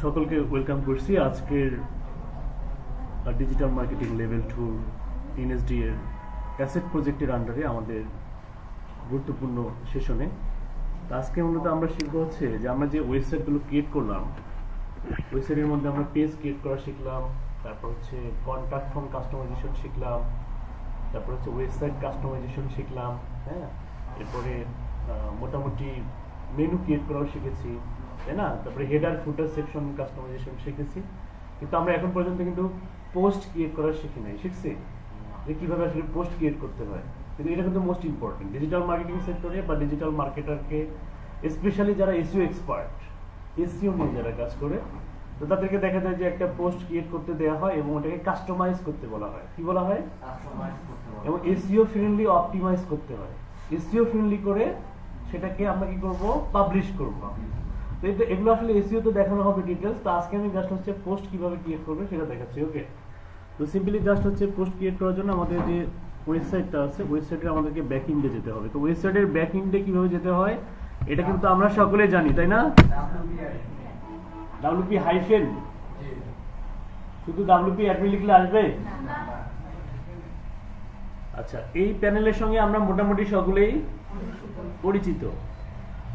সকলকে ওয়েলকাম করছি আজকের ডিজিটাল মার্কেটিং লেভেল 2 এনএসডি এর অ্যাসেট প্রজেক্টের আন্ডারে আমাদের গুরুত্বপূর্ণ সেশনে। আজকে মূলত আমরা শিখবো হচ্ছে যে আমরা যে ওয়েবসাইটগুলো ক্রিয়েট করলাম, ওয়েবসাইটের মধ্যে আমরা পেজ ক্রিয়েট করা শিখলাম, তারপর হচ্ছে কন্ট্যাক্ট ফর্ম কাস্টমাইজেশন শিখলাম, তারপর হচ্ছে ওয়েবসাইট কাস্টমাইজেশন শিখলাম, হ্যাঁ, এরপরে মোটামুটি মেনু ক্রিয়েট করাও শিখেছি, তাই না? তারপরে হেডার ফুটার সেকশন কাস্টমাইজেশন শিখেছি, কিন্তু আমরা এখন পর্যন্ত কিন্তু পোস্ট ক্রিয়েট করা শিখি নাই। শিখছি যে কিভাবে আসলে পোস্ট ক্রিয়েট করতে হয়, কিন্তু এটা কিন্তু মোস্ট ইম্পর্টেন্ট ডিজিটাল মার্কেটিং সেক্টরে বা ডিজিটাল মার্কেটারকে, স্পেশালি যারা এসইও এক্সপার্ট, এসইও নিয়ে যারা কাজ করে, তো তাদেরকে দেখা যায় যে একটা পোস্ট ক্রিয়েট করতে দেওয়া হয় এবং ওটাকে কাস্টমাইজ করতে বলা হয়। কি বলা হয়? এবং এসইও ফ্রেন্ডলি অপটিমাইজ করতে হয়। এসইও ফ্রেন্ডলি করে সেটাকে আমরা কি করব? পাবলিশ করব। তো এগুলো আসলে এসইও তো দেখানো হবে ডিটেইলস। তো আজকে আমি জাস্ট হচ্ছে পোস্ট কিভাবে ক্রিয়েট করবে সেটা দেখাচ্ছি। ওকে, তো সিম্পলি জাস্ট হচ্ছে পোস্ট ক্রিয়েট করার জন্য আমাদের যে ওয়েবসাইটটা আছে, ওয়েবসাইটে আমাদেরকে ব্যাকএন্ডে যেতে হবে। তো ওয়েবসাইটের ব্যাকএন্ডে কিভাবে যেতে হয় এটা কিন্তু আমরা সকলে জানি, তাই না? WP হাইফেন, শুধু WP অ্যাডমিন লিখলে আসবে? আচ্ছা, এই প্যানেলের সঙ্গে আমরা মোটামুটি সকলেই পরিচিত।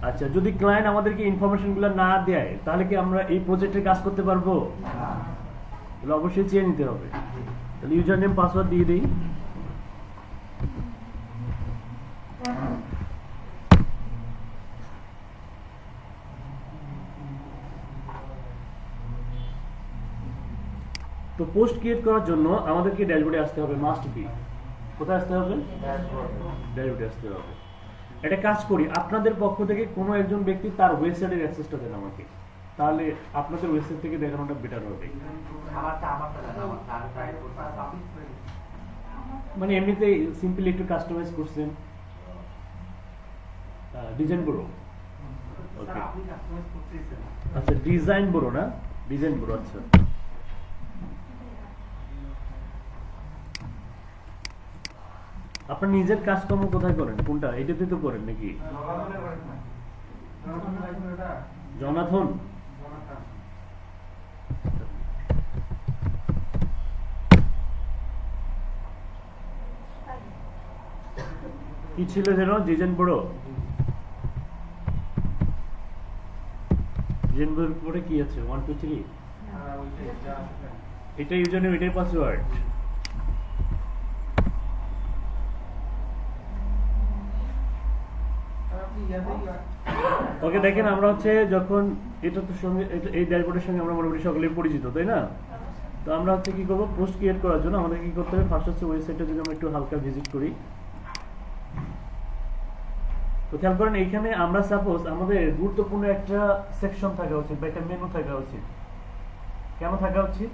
আচ্ছা, যদি ক্লায়েন্ট আমাদেরকে ইনফরমেশনগুলো না দেয় তাহলে কি আমরা এই প্রজেক্টে কাজ করতে পারবো? তাহলে অবশ্যই চেয়ে নিতে হবে। তাহলে ইউজার নেম পাসওয়ার্ড দিয়ে দিই। তো পোস্ট ক্রিয়েট করার জন্য আমাদেরকে ড্যাশবোর্ডে আসতে হবে, মাস্ট বি। কোথায় আসতে হবে? ড্যাশবোর্ডে আসতে হবে। একটা কাজ করি, আপনাদের পক্ষ থেকে কোনো একজন ব্যক্তি তার ওয়েবসাইটের অ্যাক্সেসটা দেন আমাকে, তাহলে আপনাদের ওয়েবসাইট থেকে দেখানোটা বেটার হবে। মানে এমনিতেই সিম্পলি একটু কাস্টমাইজ করছেন, ডিজাইন ব্যুরো। ওকে, আচ্ছা, ডিজাইন ব্যুরো না, ডিজাইন ব্যুরো। আচ্ছা, আপনার নিজের কাজকর্ম কোথায় করেন? কোনটা? এটাতে তো করেন নাকি? জনাথন, কি ছিল যেন? Design bureau. ডিজাইন ব্যুরোর পরে কি আছে? 1 2 3 এটা ইউজার নেম, এটাই পাসওয়ার্ড। ওকে, দেখেন আমরা হচ্ছে যখন এটা তো সঙ্গে এই ড্যাশবোর্ডের সঙ্গে আমরা মোটামুটি সকলেই পরিচিত, তাই না? তো আমরা হচ্ছে কি করবো, পোস্ট ক্রিয়েট করার জন্য আমাদের কি করতে হবে? ফার্স্ট হচ্ছে ওয়েবসাইটটা যদি আমরা একটু হালকা ভিজিট করি, তো খেয়াল করেন এইখানে আমরা সাপোজ আমাদের গুরুত্বপূর্ণ একটা সেকশন থাকা উচিত বা একটা মেনু থাকা উচিত। কেন থাকা উচিত?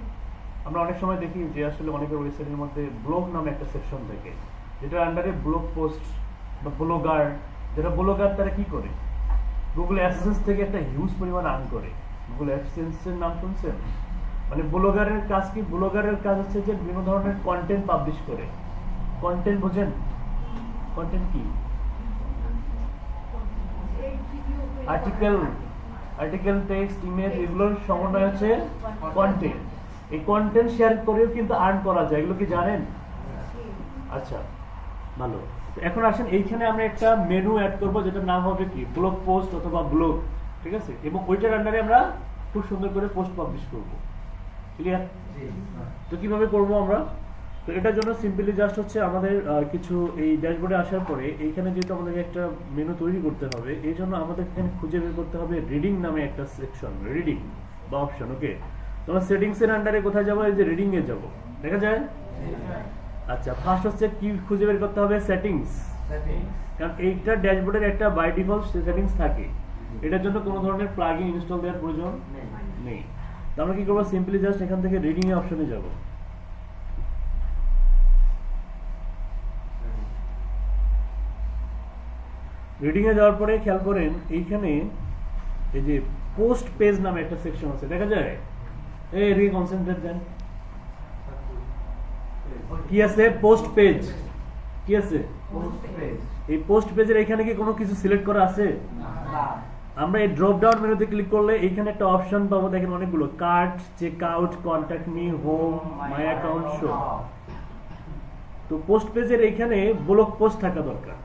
আমরা অনেক সময় দেখি যে আসলে অনেকের ওয়েবসাইটের মধ্যে ব্লগ নামে একটা সেকশন থাকে, যেটা আন্ডারে ব্লগ পোস্ট বা ব্লগার। যারা ব্লগার তারা কি করে? গুগল অ্যাডসেন্স থেকে একটা হিউজ পরিমাণ আর্ন করে। গুগল অ্যাডসেন্সের নাম শুনছেন? মানে ব্লগারের কাজ কি? ব্লগারের কাজ হচ্ছে যে বিভিন্ন ধরনের কন্টেন্ট পাবলিশ করে। কন্টেন্ট বোঝেন? কন্টেন্ট কি? আর্টিকেল, টেক্সট, ইমেজ, এগুলোর সমন্বয় হচ্ছে কন্টেন্ট। এই কন্টেন্ট শেয়ার করেও কিন্তু আর্ন করা যায়। এগুলো কি জানেন? আচ্ছা, ভালো। এখন আসেন, এইখানে আমরা একটা মেনু অ্যাড করব, যেটার নাম হবে কি? ব্লগ পোস্ট অথবা ব্লগ, ঠিক আছে? এবং ওইটার আন্ডারে আমরা খুব সুন্দর করে পোস্ট পাবলিশ করব। ক্লিয়ার? তো কিভাবে করব আমরা? তো এটার জন্য সিম্পলি জাস্ট হচ্ছে আমাদের কিছু এই ড্যাশবোর্ডে আসার পরে এইখানে যেহেতু আমাদেরকে একটা মেনু তৈরি করতে হবে, এই জন্য আমাদের এখানে খুঁজে বের করতে হবে রিডিং নামে একটা সেকশন, রিডিং বা অপশন। ওকে, তো আমরা সেটিংস এর আন্ডারে কোথায় যাবো? এই যে রিডিং এ যাবো, দেখা যায়? আচ্ছা, ফার্স্ট হচ্ছে কি খুঁজে বের করতে হবে? সেটিংস। কারণ এইটা ড্যাশবোর্ডের একটা বাই ডিফল্ট সেটিংস থাকে, এটার জন্য কোনো ধরনের প্লাগইন ইনস্টল দেওয়ার প্রয়োজন নেই। তো আমরা কি করবো? সিম্পলি জাস্ট এখান থেকে রিডিং এ অপশনে যাব। রিডিং এ যাওয়ার পরে খেয়াল করেন এইখানে এই যে পোস্ট পেজ নামে একটা সেকশন আছে, দেখা যায়? এই এদিকে কনসেন্ট্রেট দেন। কি আছে? Post page. কি আছে? এই পোস্ট পেজের এখানে কি কোনো কিছু সিলেক্ট করা আছে? আমরা এই ড্রপ ডাউন মেনুতে ক্লিক করলে এখানে একটা অপশন পাবো, দেখেন অনেকগুলো, cart, check out, contact me, home, my account, show. তো পোস্ট পেজের এখানে ব্লগ পোস্ট থাকা দরকার।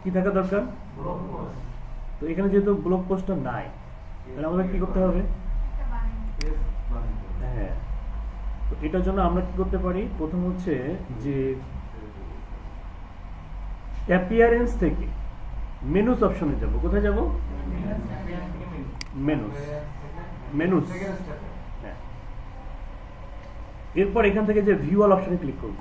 কি থাকা দরকার? তো এখানে যেহেতু ব্লগ পোস্টটা নাই, তাহলে আমাদের কি করতে হবে? হ্যাঁ, তো এটার জন্য আমরা কি করতে পারি? প্রথম হচ্ছে যে অ্যাপিয়ারেন্স থেকে মেনুস অপশনে যাব। কোথায় যাব? মেনুস। মেনুস, হ্যাঁ। এরপর এখান থেকে যে ভিউ অল অপশনে ক্লিক করব।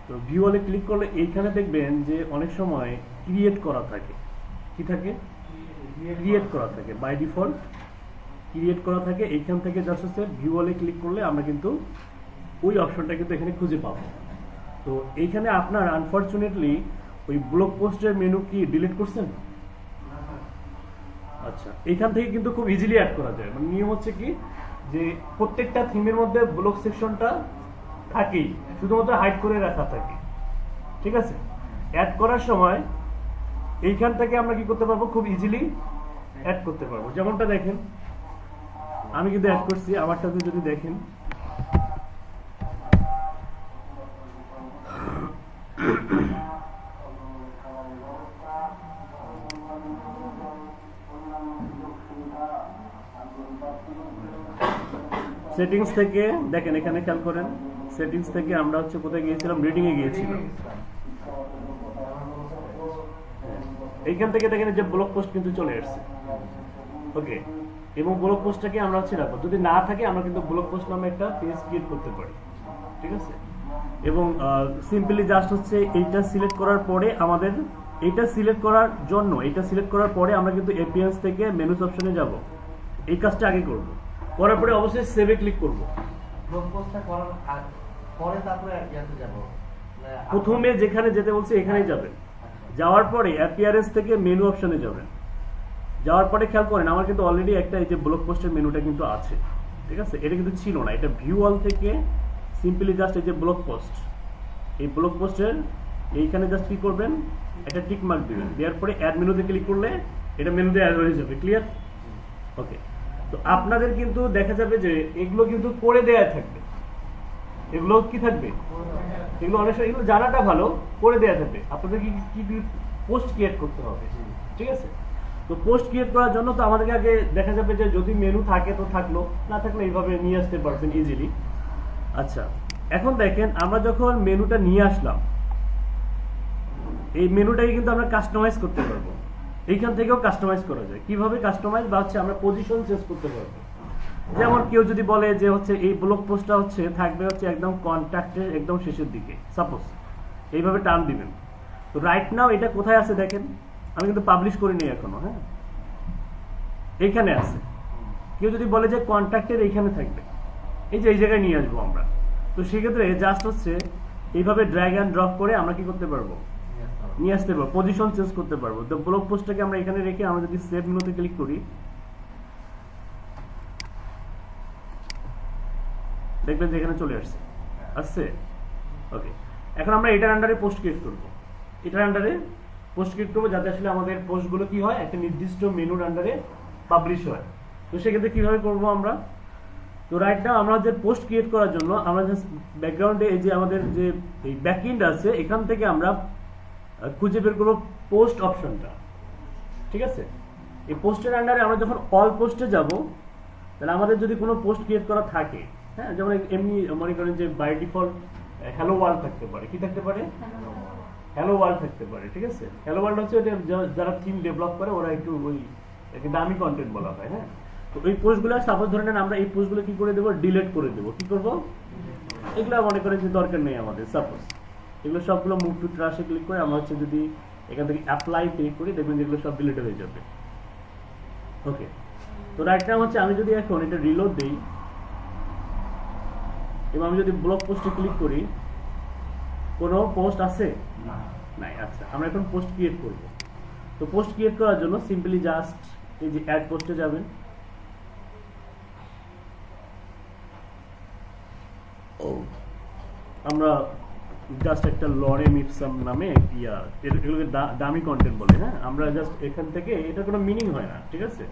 তো ভিউ অলে ক্লিক করলে এইখানে দেখবেন যে অনেক সময় ক্রিয়েট করা থাকে। কি থাকে? ক্রিয়েট করা থাকে, বাই ডিফল্ট ক্রিয়েট করা থাকে। এইখান থেকে জাস্ট হচ্ছে ভিউ অলে ক্লিক করলে আমরা কিন্তু ওই অপশনটা কিন্তু এখানে খুঁজে পাবো। তো এইখানে আপনার আনফরচুনেটলি ওই ব্লগ পোস্টের মেনু কি ডিলিট করছেন? আচ্ছা, এইখান থেকে কিন্তু খুব ইজিলি অ্যাড করা যায়। মানে নিয়ম হচ্ছে কি, যে প্রত্যেকটা থিমের মধ্যে ব্লগ সেকশনটা থাকেই, শুধুমাত্র হাইড করে রাখা থাকে। ঠিক আছে, অ্যাড করার সময় এইখান থেকে আমরা কি করতে পারবো? খুব ইজিলি অ্যাড করতে পারবো। যেমনটা দেখেন, আমি কিন্তু অ্যাড করছি। আমারটাতে যদি দেখেন, সেটিংস থেকে দেখেন, এখানে খেয়াল করেন, সেটিংস থেকে আমরা হচ্ছে কোথায় গিয়েছিলাম? রিডিং এ গিয়েছিলাম। এইখান থেকে দেখেন যে ব্লগ পোস্ট কিন্তু চলে আসছে। ওকে, এবং ব্লগ পোস্টটাকে আমরা হচ্ছে রাখবো। যদি না থাকে আমরা কিন্তু ব্লগ পোস্ট নামে একটা পেজ ক্রিয়েট করতে পারি। ঠিক আছে, এবং সিম্পলি জাস্ট হচ্ছে এইটা সিলেক্ট করার পরে আমাদের এইটা সিলেক্ট করার জন্য, এইটা সিলেক্ট করার পরে আমরা কিন্তু এপিএস থেকে মেনুস অপশনে যাব। এই কাজটা আগে করব, করার পরে অবশ্যই সেভে ক্লিক করব। ব্লগ পোস্টটা করার পরে তারপরে ইয়াতে যাব। প্রথমে যেখানে যেতে বলছে এখানেই যাবেন। যাওয়ার পরে অ্যাপিয়ারেন্স থেকে মেনু অপশনে যাবেন। যাওয়ার পরে খেয়াল করেন আমার কিন্তু অলরেডি একটা এই যে ব্লগ পোস্টের মেনুটা কিন্তু আছে। ঠিক আছে, এটা কিন্তু ছিল না। এটা ভিউ অল থেকে সিম্পলি জাস্ট এই যে ব্লগ পোস্ট, এই ব্লগ পোস্টের এইখানে জাস্ট কি করবেন? একটা টিক মার্ক দিবেন। দেওয়ার পরে অ্যাড মেনুতে ক্লিক করলে এটা মেনুতে অ্যাড হয়ে যাবে। ক্লিয়ার? ওকে, তো আপনাদের কিন্তু দেখা যাবে যে এগুলো কিন্তু করে দেয়া থাকবে। এগুলো কি থাকবে? এগুলো অনেক সময় এগুলো জানাটা ভালো, করে দেয়া থাকবে। আপনাদের কি কি পোস্ট ক্রিয়েট করতে হবে। ঠিক আছে, তো পোস্ট ক্রিয়েট করার জন্য তো আমাদেরকে আগে দেখা যাবে যে যদি মেনু থাকে তো থাকলো, না থাকলে এইভাবে নিয়ে আসতে পারবেন ইজিলি। আচ্ছা, এখন দেখেন আমরা যখন মেনুটা নিয়ে আসলাম, এই মেনুটাকে কিন্তু আমরা কাস্টমাইজ করতে পারবো। এইখান থেকেও কাস্টমাইজ করা যায়। কিভাবে কাস্টমাইজ? বা হচ্ছে আমরা পজিশন চেঞ্জ করতে পারবো। যেমন কেউ যদি বলে যে হচ্ছে এই ব্লগ পোস্টটা হচ্ছে থাকবে হচ্ছে একদম কন্ট্যাক্টের একদম শেষের দিকে, সাপোজ এইভাবে টান দিবেন। তো রাইট নাও এটা কোথায় আছে দেখেন, আমি কিন্তু পাবলিশ করিনি এখনো। হ্যাঁ, এইখানে আছে। কেউ যদি বলে যে কন্ট্যাক্টের এইখানে থাকবে, এই যে এই জায়গায় নিয়ে আসবো আমরা। তো সেক্ষেত্রে জাস্ট হচ্ছে এইভাবে ড্র্যাগ অ্যান্ড ড্রপ করে আমরা কি করতে পারবো? নিয়ে আসতে পারবো, পজিশন চেঞ্জ করতে পারবো। তো ব্লগ পোস্টটাকে আমরা এখানে রেখে আমরা যদি সেভ মেনুতে ক্লিক করি, দেখবেন যে এখানে চলে আসছে। ওকে, এখন আমরা এটার আন্ডারে পোস্ট ক্রিয়েট করবো। এটার আন্ডারে পোস্ট ক্রিয়েট করবো যাতে আসলে আমাদের পোস্টগুলো কি হয়, একটা নির্দিষ্ট মেনুর আন্ডারে পাবলিশ হয়। তো সেক্ষেত্রে কিভাবে করবো আমরা? তো রাইট নাও আমরা যে পোস্ট ক্রিয়েট করার জন্য আমরা জাস্ট ব্যাকগ্রাউন্ডে এই যে আমাদের যে এই ব্যাকএন্ড আছে, এখান থেকে আমরা খুঁজে বের করবো পোস্ট অপশনটা। ঠিক আছে, এই পোস্টের আন্ডারে আমরা যখন অল পোস্টে যাব, তাহলে আমাদের যদি কোনো পোস্ট ক্রিয়েট করা থাকে, হ্যাঁ, যেমন এমনি মনে করেন যে বাই ডিফল্ট হ্যালো ওয়ার্ল্ড থাকতে পারে। কি থাকতে পারে? হ্যালো ওয়ার্ল্ড থাকতে পারে। ঠিক আছে, হ্যালো ওয়ার্ল্ড হচ্ছে যারা থিম ডেভেলপ করে ওরা একটু ওই দামি কন্টেন্ট বলা হয়। হ্যাঁ, তো এই পোস্টগুলো সাপোজ ধরে নেন আমরা এই পোস্টগুলো কি করে দেবো? ডিলিট করে দেবো। কি করবো? এগুলো মনে করেন যে দরকার নেই আমাদের। সাপোজ এগুলো সবগুলো মুভ টু ট্রাশে ক্লিক করে আমরা হচ্ছে যদি এখান থেকে অ্যাপ্লাই ক্লিক করি, দেখবেন যেগুলো সব ডিলিট হয়ে যাবে। ওকে, তো রাইট নাও হচ্ছে আমি যদি এখন এটা রিলোড দিই এবং আমি যদি ব্লগ পোস্টে ক্লিক করি, কোনো পোস্ট আছে? নাই। আচ্ছা, আমরা এখন পোস্ট ক্রিয়েট করব। তো পোস্ট ক্রিয়েট করার জন্য সিম্পলি জাস্ট এই যে অ্যাড পোস্টে যাবেন। আমরা জাস্ট একটা লরেম ইপসাম নামে ইয়া এগুলোকে দামি কন্টেন্ট বলে। হ্যাঁ, আমরা জাস্ট এখান থেকে এটা কোনো মিনিং হয় না, ঠিক আছে।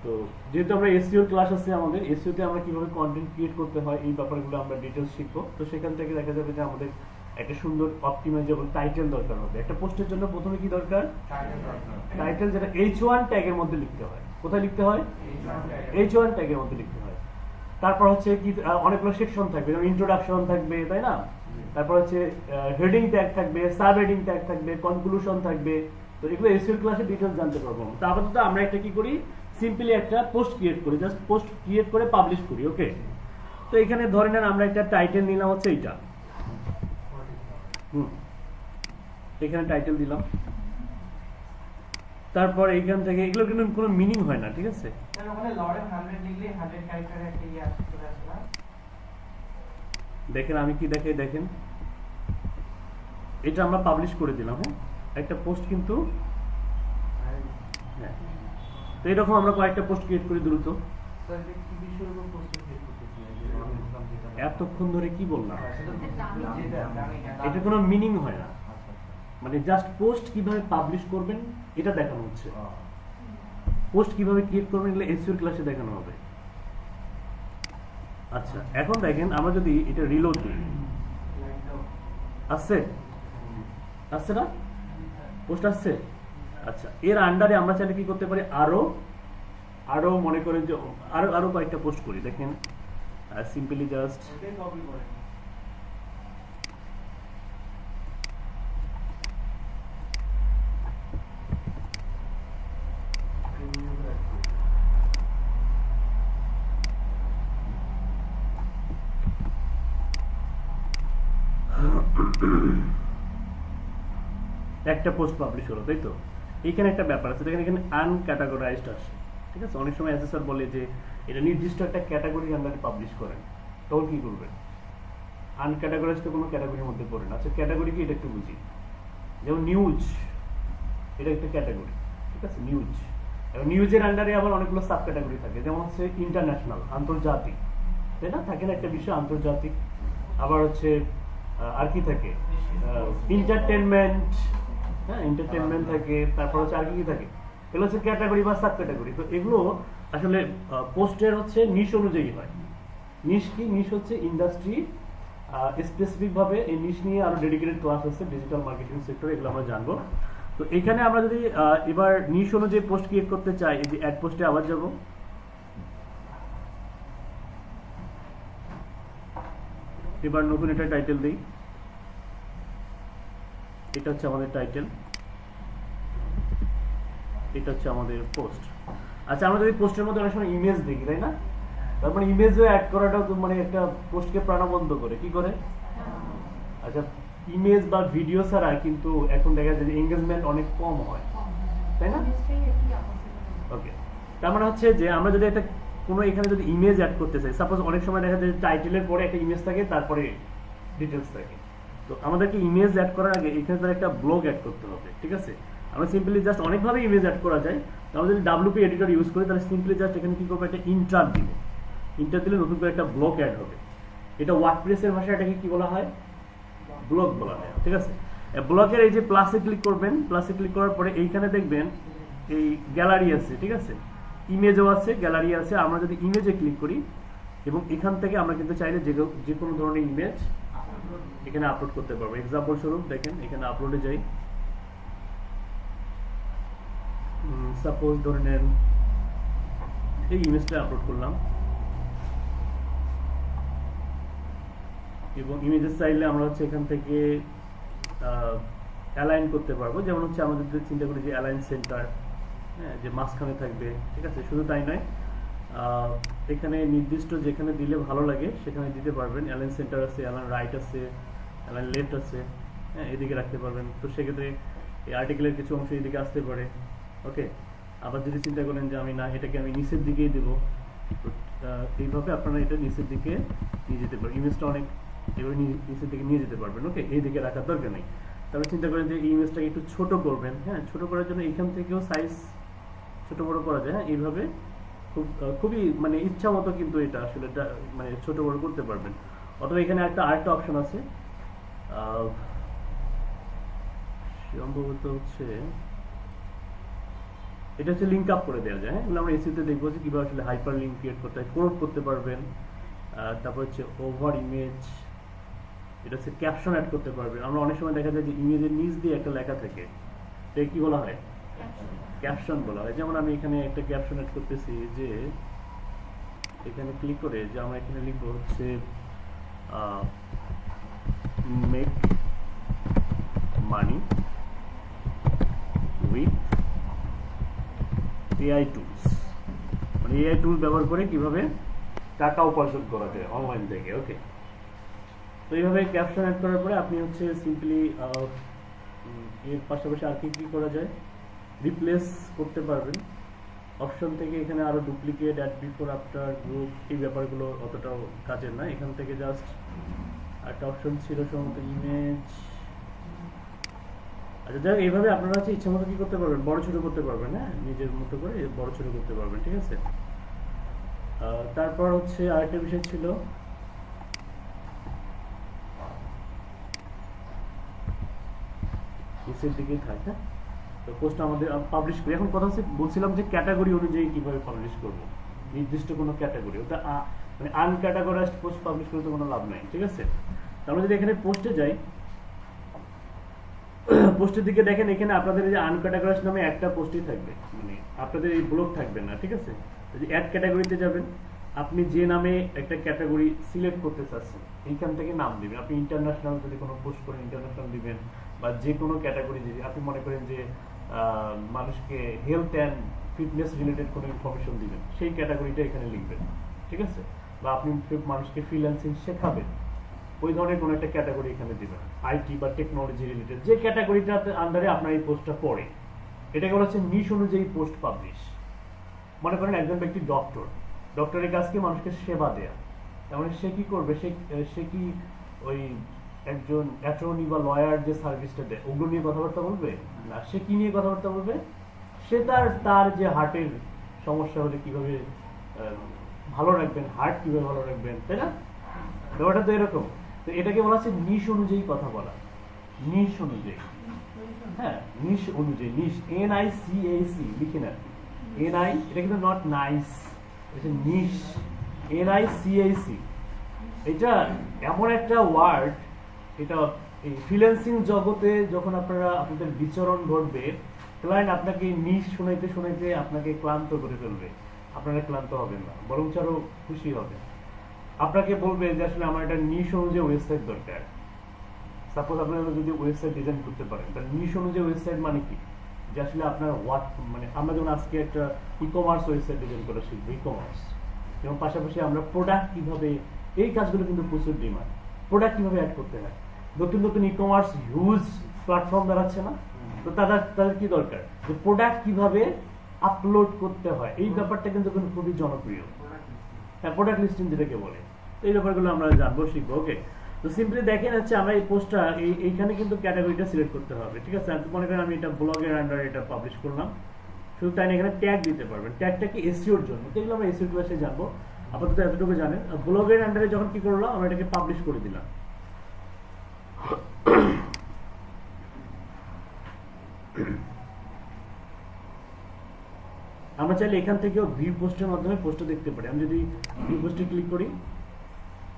তো যেহেতু আমরা এসইও ক্লাস আছে আমাদের, এসইওতে আমরা কিভাবে কন্টেন্ট ক্রিয়েট করতে হয় এই ব্যাপারগুলো আমরা ডিটেলস শিখবো। তো সেখান থেকে দেখা যাবে যে আমাদের একটা সুন্দর অপটিমাইজেবল টাইটেল দরকার হবে। একটা পোস্টের জন্য প্রথমে কি দরকার? টাইটেল, যেটা H1 ট্যাগের মধ্যে লিখতে হয়। কোথায় লিখতে হয়? H1 ট্যাগের মধ্যে লিখতে হয়। তারপর হচ্ছে কি অনেকগুলো সেকশন থাকবে, যেমন ইন্ট্রোডাকশন থাকবে, তাই না? তারপর হচ্ছে হেডিং ট্যাগ থাকবে, সাব হেডিং ট্যাগ থাকবে, কনক্লুশন থাকবে। তো এগুলো এসইও ক্লাসে ডিটেইলস জানতে পারবো। তো আপাতত আমরা একটা কি করি, সিম্পলি একটা পোস্ট ক্রিয়েট করি, জাস্ট পোস্ট ক্রিয়েট করে পাবলিশ করি। ওকে, তো এখানে ধরে নেন আমরা একটা টাইটেল নিলাম হচ্ছে এইটা। এখানে টাইটেল দিলাম, তারপর এইখান থেকে এগুলো কিন্তু কোনো মিনিং হয় না, ঠিক আছে। দেখেন আমি কি দেখাই, দেখেন এটা আমরা পাবলিশ করে দিলাম। হ্যাঁ, একটা পোস্ট কিন্তু, হ্যাঁ। তো এরকম আমরা কয়েকটা পোস্ট ক্রিয়েট করি দ্রুত। এতক্ষণ ধরে কি বললাম, এটা কোনো মিনিং হয় না, মানে জাস্ট পোস্ট কিভাবে পাবলিশ করবেন এটা দেখানো হচ্ছে। পোস্ট কিভাবে ক্রিয়েট করবেন এগুলো এসইও ক্লাসে দেখানো হবে। আচ্ছা, এখন দেখেন আমরা যদি এটা রিলোড করি, আসছে আসছে না, পোস্ট আসছে। আচ্ছা, এর আন্ডারে আমরা চাইলে কি করতে পারি, আরো মনে করেন যে আরো কয়েকটা পোস্ট করি। দেখেন সিম্পলি জাস্ট একটা পোস্ট পাবলিশ হলো, তাই তো। এখানে একটা ব্যাপার আছে, দেখেন এখানে আনক্যাটাগরাইজড আসে, ঠিক আছে। অনেক সময় অ্যাসেসর বলে যে এটা নির্দিষ্ট একটা ক্যাটাগরির আন্ডারে পাবলিশ করেন, তখন কি করবেন? আনক্যাটাগরাইজড তো কোনো ক্যাটাগরির মধ্যে পড়ে না। আচ্ছা, ক্যাটাগরি কি এটা একটু বুঝি। যেমন নিউজ, এটা একটা ক্যাটাগরি, ঠিক আছে, নিউজ। এবং নিউজের আন্ডারে আবার অনেকগুলো সাব ক্যাটাগরি থাকে, যেমন হচ্ছে ইন্টারন্যাশনাল, আন্তর্জাতিক, তাই না, থাকে না একটা বিষয় আন্তর্জাতিক। আবার হচ্ছে আর কি থাকে, এন্টারটেনমেন্ট, হ্যাঁ, এন্টারটেনমেন্ট থাকে। তারপর হচ্ছে আর কি থাকে, এগুলো হচ্ছে ক্যাটাগরি বা সাব ক্যাটাগরি। তো এগুলো আসলে পোস্টের হচ্ছে নিশ অনুযায়ী হয়। নিশ কি, নিশ হচ্ছে ইন্ডাস্ট্রি স্পেসিফিক ভাবে। এই নিশ নিয়ে আরো ডেডিকেটেড ক্লাস আছে ডিজিটাল মার্কেটিং সেক্টরে, এগুলো আমরা জানবো। তো এখানে আমরা যদি এবার নিশ অনুযায়ী পোস্ট ক্রিয়েট করতে চাই, এই যে অ্যাড পোস্টে আবার যাব। এবার নতুন একটা টাইটেল দিই, এটা হচ্ছে আমাদের টাইটেল, এটা হচ্ছে আমাদের পোস্ট। আচ্ছা, আমরা যদি পোস্টের মধ্যে অনেক সময় ইমেজ দেখি, তাই না? তারপরে ইমেজও অ্যাড করাটাও তো মানে একটা পোস্টকে প্রাণবন্ত করে, কি করে? আচ্ছা, ইমেজ বা ভিডিও ছাড়া কিন্তু এখন দেখা যায় যে এঙ্গেজমেন্ট অনেক কম হয়, তাই না? ওকে, তার মানে হচ্ছে যে আমরা যদি একটা কোনো এখানে যদি ইমেজ অ্যাড করতে চাই, সাপোজ অনেক সময় দেখা যায় টাইটেলের পরে একটা ইমেজ থাকে, তারপরে ডিটেলস থাকে। তো আমাদেরকে ইমেজ অ্যাড করার আগে এখানে তার একটা ব্লগ অ্যাড করতে হবে, ঠিক আছে। আমরা সিম্পলি জাস্ট অনেকভাবে ইমেজ অ্যাড করা যায়। আমরা যদি WP এডিটর ইউজ করি, তাহলে সিম্পলি জাস্ট এখানে কি করবো, একটা ইন্টার দিব। ইন্টার দিলে নতুন করে একটা ব্লগ অ্যাড হবে। এটা ওয়ার্ডপ্রেসের ভাষায় এটাকে কি বলা হয়, ব্লগ বলা হয়, ঠিক আছে। ব্লগের এই যে প্লাসে ক্লিক করবেন, প্লাসে ক্লিক করার পরে এইখানে দেখবেন এই গ্যালারি আছে, ঠিক আছে, ইমেজও আছে, গ্যালারি আছে। আমরা যদি ইমেজে ক্লিক করি এবং এখান থেকে আমরা কিন্তু চাইলে যে কোনো ধরনের ইমেজ এখানে আপলোড করতে পারবো। এক্সাম্পল স্বরূপ দেখেন এখানে আপলোডে যাই, সাপোজ ধরে নেন এই ইমেজটা আপলোড করলাম, এবং ইমেজের চাইলে আমরা হচ্ছে এখান থেকে অ্যালাইন করতে পারবো। যেমন হচ্ছে আমাদের যদি চিন্তা করি যে অ্যালাইন সেন্টার, হ্যাঁ, যে মাঝখানে থাকবে, ঠিক আছে। শুধু তাই নয়, এখানে নির্দিষ্ট যেখানে দিলে ভালো লাগে সেখানে দিতে পারবেন। অ্যালাইন সেন্টার আছে, অ্যালাইন রাইট আছে, অ্যালাইন লেফট আছে, হ্যাঁ, এদিকে রাখতে পারবেন। তো সেক্ষেত্রে এই আর্টিকেলের কিছু অংশ এদিকে আসতে পারে। ওকে, আবার যদি চিন্তা করেন যে আমি না, এটাকে আমি নিচের দিকেই দেবো, তো এইভাবে আপনারা এটা নিচের দিকে নিয়ে যেতে পারেন। ইমেজটা অনেক এভাবে নিচের দিকে নিয়ে যেতে পারবেন। ওকে, এই দিকে রাখার দরকার নেই। তারপরে চিন্তা করেন যে এই ইমেজটাকে একটু ছোট করবেন, হ্যাঁ, ছোট করার জন্য এখান থেকেও সাইজ ছোট বড় করা যায়, হ্যাঁ, এইভাবে খুবই মানে ইচ্ছা মতো কিন্তু এটা আসলে মানে ছোট বড় করতে পারবেন। অথবা এখানে আরেকটা অপশন আছে, সম্ভবত হচ্ছে এটা হচ্ছে লিঙ্ক আপ করে দেওয়া যায়। হ্যাঁ, এগুলো আমরা এসিতে দেখবো যে কিভাবে আসলে হাইপার লিঙ্ক ক্রিয়েট করতে হয়, কোড করতে পারবেন। তারপর হচ্ছে ওভার ইমেজ, এটা হচ্ছে ক্যাপশন অ্যাড করতে পারবেন। আমরা অনেক সময় দেখা যায় যে ইমেজের নিচ দিয়ে একটা লেখা থাকে, এটা কি বলা হয়? ক্যাপশন বলা হয়। যেমন আমি এখানে একটা ক্যাপশন অ্যাড করতেছি যে এখানে ক্লিক করে যে আমরা এখানে লিখবো হচ্ছে make money with AI tools, মানে এআই টুল ব্যবহার করে কিভাবে টাকা উপার্জন করা যায় অনলাইন থেকে। ওকে, তো এইভাবে ক্যাপশন অ্যাড করার পরে আপনি হচ্ছে সিম্পলি এর পাশাপাশি আর কি করা যায়, রিপ্লেস করতে পারবেন অপশন থেকে। এখানে আরো duplicate, add before, after, group, এই ব্যাপারগুলো অতটাও কাজের না। এখান থেকে জাস্ট একটা অপশন ছিল সম্ভবত ইমেজ। আচ্ছা, যাই এইভাবে আপনারা হচ্ছে ইচ্ছা মতো কি করতে পারবেন, বড় ছোট করতে পারবেন। হ্যাঁ, নিজের মতো করে বড় ছোট করতে পারবেন, ঠিক আছে। তারপর হচ্ছে আরেকটা বিষয় ছিল নিচের দিকেই থাকে। তো পোস্ট আমাদের পাবলিশ করি। এখন কথা হচ্ছে বলছিলাম যে ক্যাটাগরি অনুযায়ী কিভাবে পাবলিশ করব, নির্দিষ্ট কোনো ক্যাটাগরি, ওটা মানে আনক্যাটাগরাইজড পোস্ট পাবলিশ করতে কোনো লাভ নাই, ঠিক আছে। তাহলে যদি এখানে পোস্টে যাই, পোস্টের দিকে দেখেন এখানে আপনাদের এই যে আনক্যাটাগরাইজড নামে একটা পোস্টই থাকবে, মানে আপনাদের এই ব্লগ থাকবে না, ঠিক আছে। যদি অ্যাড ক্যাটাগরিতে যাবেন, আপনি যে নামে একটা ক্যাটাগরি সিলেক্ট করতে চাচ্ছেন এইখান থেকে নাম দিবেন। আপনি ইন্টারন্যাশনাল যদি কোনো পোস্ট করেন ইন্টারন্যাশনাল দিবেন, বা যে কোনো ক্যাটাগরি যদি আপনি মনে করেন যে মানুষকে হেলথ অ্যান্ড ফিটনেস রিলেটেড কোনো ইনফরমেশন দিবেন, সেই ক্যাটাগরিটা এখানে লিখবেন, ঠিক আছে। বা আপনি মানুষকে ফ্রিল্যান্সিং শেখাবেন, ওই ধরনের কোনো একটা ক্যাটাগরি এখানে দিবেন। আইটি বা টেকনোলজি রিলেটেড যে ক্যাটাগরিটাতে আন্ডারে আপনার এই পোস্টটা পড়ে, এটাকে বলা হচ্ছে নিশ অনুযায়ী পোস্ট পাবলিশ। মনে করেন একজন ব্যক্তি ডক্টরের কাজ কি মানুষকে সেবা দেয়া, তার মানে সে কি করবে, সে কি ওই একজন অ্যাটর্নি বা লয়ার যে সার্ভিসটা দেয় ওগুলো নিয়ে কথাবার্তা বলবে না। সে কি নিয়ে কথাবার্তা বলবে, সে তার যে হার্টের সমস্যা হলে কিভাবে ভালো রাখবেন, হার্ট কিভাবে ভালো রাখবেন, তাই না? ব্যাপারটা তো এরকম। তো এটাকে বলা হচ্ছে নিশ অনুযায়ী কথা বলা, নিশ অনুযায়ী। হ্যাঁ, নিশ অনুযায়ী, নিশ NICAC লিখে না, NI, এটা কিন্তু নট নাইস, এটা নিশ, NICAC। এটা এমন একটা ওয়ার্ড, এটা এই ফ্রিল্যান্সিং জগতে যখন আপনাদের বিচরণ ঘটবে, ক্লায়েন্ট আপনাকে নিশ শোনাইতে শোনাইতে আপনাকে ক্লান্ত করে ফেলবে। আপনারা ক্লান্ত হবেন না, বরং আরো খুশি হবেন। আপনাকে বলবে যে আসলে আমার একটা নিশ অনুযায়ী ওয়েবসাইট দরকার। সাপোজ আপনারা যদি ওয়েবসাইট ডিজাইন করতে পারেন, তাহলে নিশ অনুযায়ী ওয়েবসাইট মানে কি, যে আসলে আপনার মানে আমরা যেমন আজকে একটা ই-কমার্স ওয়েবসাইট ডিজাইন করা শিখবো, ই-কমার্স, এবং পাশাপাশি আমরা প্রোডাক্ট কিভাবে, এই কাজগুলো কিন্তু প্রচুর ডিমান্ড। প্রোডাক্ট কিভাবে অ্যাড করতে হয়, নতুন নতুন ই-কমার্স হিউজ প্ল্যাটফর্ম দাঁড়াচ্ছে না, তো তাদের কি দরকার, যে প্রোডাক্ট কিভাবে আপলোড করতে হয়, এই ব্যাপারটা কিন্তু খুবই জনপ্রিয়। হ্যাঁ, প্রোডাক্ট লিস্টিং যেটাকে বলে, এই ব্যাপারগুলো আমরা জানবো, শিখবো। ওকে, তো সিম্পলি দেখেন হচ্ছে আমরা এই পোস্টটা এইখানে কিন্তু ক্যাটাগরিটা সিলেক্ট করতে হবে, ঠিক আছে। মনে করেন আমি এটা ব্লগের আন্ডারে এটা পাবলিশ করলাম, শুধু তাই না, এখানে ট্যাগ দিতে পারবেন। ট্যাগটা কি এসইওর জন্য, তো এগুলো আমরা এসইও ক্লাসে জানবো। আপাতত এতটুকু জানেন। ব্লগের আন্ডারে যখন কি করলাম, আমরা এটাকে পাবলিশ করে দিলাম। আমরা চাইলে এখান থেকেও ভিউ পোস্টের মাধ্যমে পোস্টটা দেখতে পারি। আমি যদি ভিউ পোস্টে ক্লিক করি,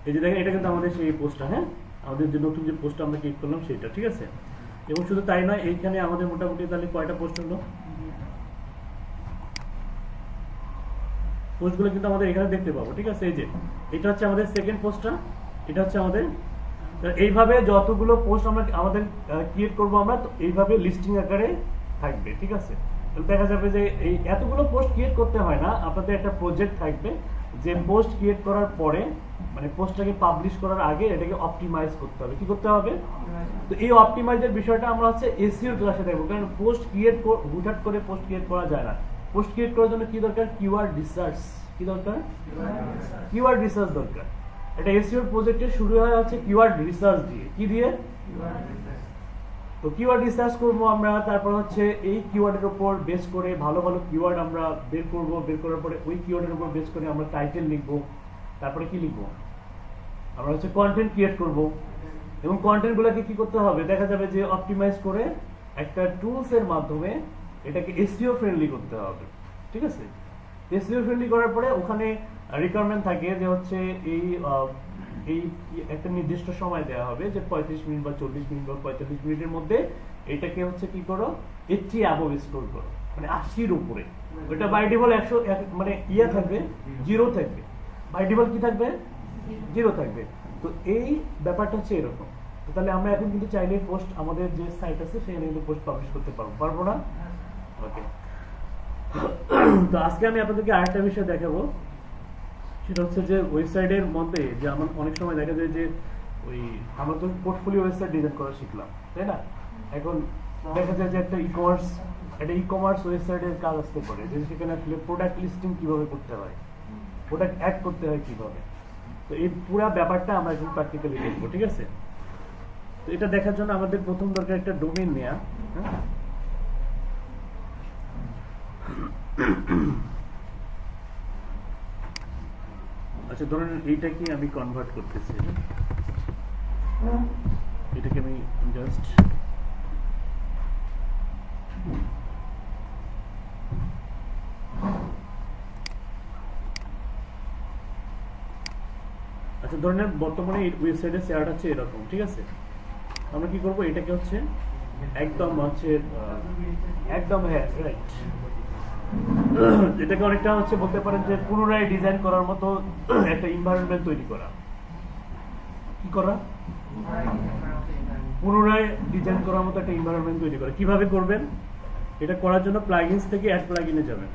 এই যে দেখেন এটা কিন্তু আমাদের সেই পোস্টটা, হ্যাঁ, আমাদের যে নতুন যে পোস্টটা আমরা ক্লিক করলাম সেটা, ঠিক আছে। এবং শুধু তাই নয়, এইখানে আমাদের মোটামুটি তাহলে কয়টা পোস্ট হলো, পোস্টগুলো কিন্তু আমাদের এখানে দেখতে পাবো, ঠিক আছে। এই যে এটা হচ্ছে আমাদের সেকেন্ড পোস্টটা, এটা হচ্ছে আমাদের। এইভাবে যতগুলো পোস্ট আমরা আমাদের ক্রিয়েট করবো আমরা, তো এইভাবে লিস্টিং আকারে থাকবে, ঠিক আছে। তো দেখা যাবে যে এই এতগুলো পোস্ট ক্রিয়েট করতে হয় না, আপনাদের একটা প্রজেক্ট থাকবে যে পোস্ট ক্রিয়েট করার পরে, মানে পোস্টটাকে পাবলিশ করার আগে এটাকে অপটিমাইজ করতে হবে। কি করতে হবে? তো এই অপটিমাইজের বিষয়টা আমরা হচ্ছে এসইও ক্লাসে দেখবো, কারণ পোস্ট ক্রিয়েট হুটহাট করে পোস্ট ক্রিয়েট করা যায় না। পোস্ট ক্রিয়েট করার জন্য কি দরকার? Keyword research. কি দরকার? কিওয়ার্ড রিসার্চ দরকার। এটা এসইও প্রজেক্টে শুরু হয় হচ্ছে কিওয়ার্ড রিসার্চ দিয়ে। কি দিয়ে? তো কিওয়ার্ড রিসার্চ করবো আমরা, তারপর হচ্ছে এই কিওয়ার্ডের উপর বেস করে ভালো ভালো কিওয়ার্ড আমরা বের করবো। বের করার পরে ওই কিওয়ার্ডের উপর বেস করে আমরা টাইটেল লিখবো। তারপরে কি লিখবো? আমরা হচ্ছে কন্টেন্ট ক্রিয়েট করবো। এবং কন্টেন্ট গুলোকে কি করতে হবে, দেখা যাবে যে অপটিমাইজ করে একটা টুলস এর মাধ্যমে এটাকে এসইও ফ্রেন্ডলি করতে হবে। ঠিক আছে, এসইও ফ্রেন্ডলি করার পরে ওখানে রিকোয়ারমেন্ট থাকে যে হচ্ছে এই এই একটা নির্দিষ্ট সময় দেওয়া হবে যে 35 মিনিট বা 40 মিনিট বা 45 মিনিটের মধ্যে এটাকে হচ্ছে কি করো, 80 অ্যাবভ স্কোর করো, মানে 80-র উপরে। ওটা বাই ডিফল্ট 100 মানে ইয়া থাকবে, 0 থাকবে, বাই ডিফল্ট কি থাকবে, 0 থাকবে। তো এই ব্যাপারটা হচ্ছে এরকম। তো তাহলে আমরা এখন কিন্তু চাইলে পোস্ট আমাদের যে সাইট আছে সেখানে কিন্তু পোস্ট পাবলিশ করতে পারবো না? ওকে, তো আজকে আমি আপনাদেরকে আরেকটা বিষয় দেখাবো, সেটা হচ্ছে যে ওয়েবসাইটের মধ্যে যে আমার অনেক সময় দেখা যায় যে ওই আমরা তো পোর্টফোলিও ওয়েবসাইট ডিজাইন করা শিখলাম, তাই না? এখন দেখা যায় যে একটা ই কমার্স ওয়েবসাইটের কাজ আসতে পারে, যে সেখানে আসলে প্রোডাক্ট লিস্টিং কিভাবে করতে হয়, প্রোডাক্ট অ্যাড করতে হয় কিভাবে। তো এই পুরো ব্যাপারটা আমরা এখন প্র্যাকটিক্যালি দেখবো। ঠিক আছে, তো এটা দেখার জন্য আমাদের প্রথম দরকার একটা ডোমেইন নেওয়া। আচ্ছা, ধরুন এইটাকে আমি কনভার্ট করতেছি, এটাকে আমি জাস্ট আচ্ছা ধরুন বর্তমানে এই ওয়েবসাইটের শেয়ার হচ্ছে এরকম। ঠিক আছে, আমরা কি করব, এটাকে হচ্ছে একদম হ্যাঁ রাইট, এটাকে অনেকটা হচ্ছে বলতে পারেন যে পুনরায় ডিজাইন করার মতো একটা এনভায়রনমেন্ট তৈরি করা। কি করা, পুনরায় ডিজাইন করার মতো একটা এনভায়রনমেন্ট তৈরি করা। কিভাবে করবেন, এটা করার জন্য প্লাগইনস থেকে অ্যাড প্লাগইনে যাবেন,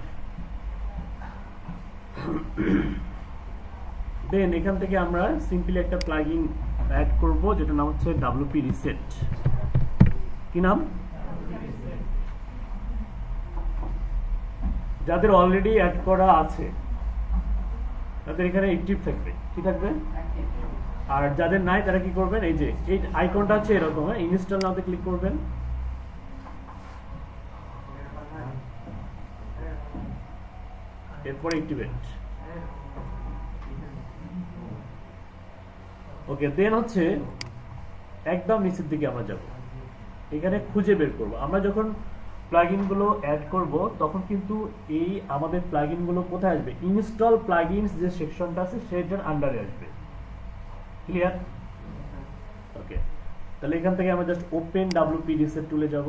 দেন এখান থেকে আমরা সিম্পলি একটা প্লাগইন অ্যাড করব যেটা নাম হচ্ছে WP রিসেট। কি নাম, যাদের অলরেডি অ্যাড করা আছে তাদের এখানে অ্যাক্টিভ থাকবে। কি থাকবে, আর যাদের নাই তারা কি করবেন, এই যে এই আইকনটা হচ্ছে এরকম, ইনস্টল নাওতে ক্লিক করবেন, এরপর অ্যাক্টিভেট। ওকে, দেন হচ্ছে একদম নিচের দিকে আমরা যাব, এখানে খুঁজে বের করব। আমরা যখন প্লাগইন গুলো অ্যাড করব তখন কিন্তু এই আমাদের প্লাগইন গুলো কোথায় আসবে, ইনস্টল প্লাগইনস যে সেকশনটা আছে সেটার আন্ডারে আসবে। ক্লিয়ার? ওকে, তাহলে এখান থেকে আমরা জাস্ট ওপেন WP রিসেট টুলে যাব।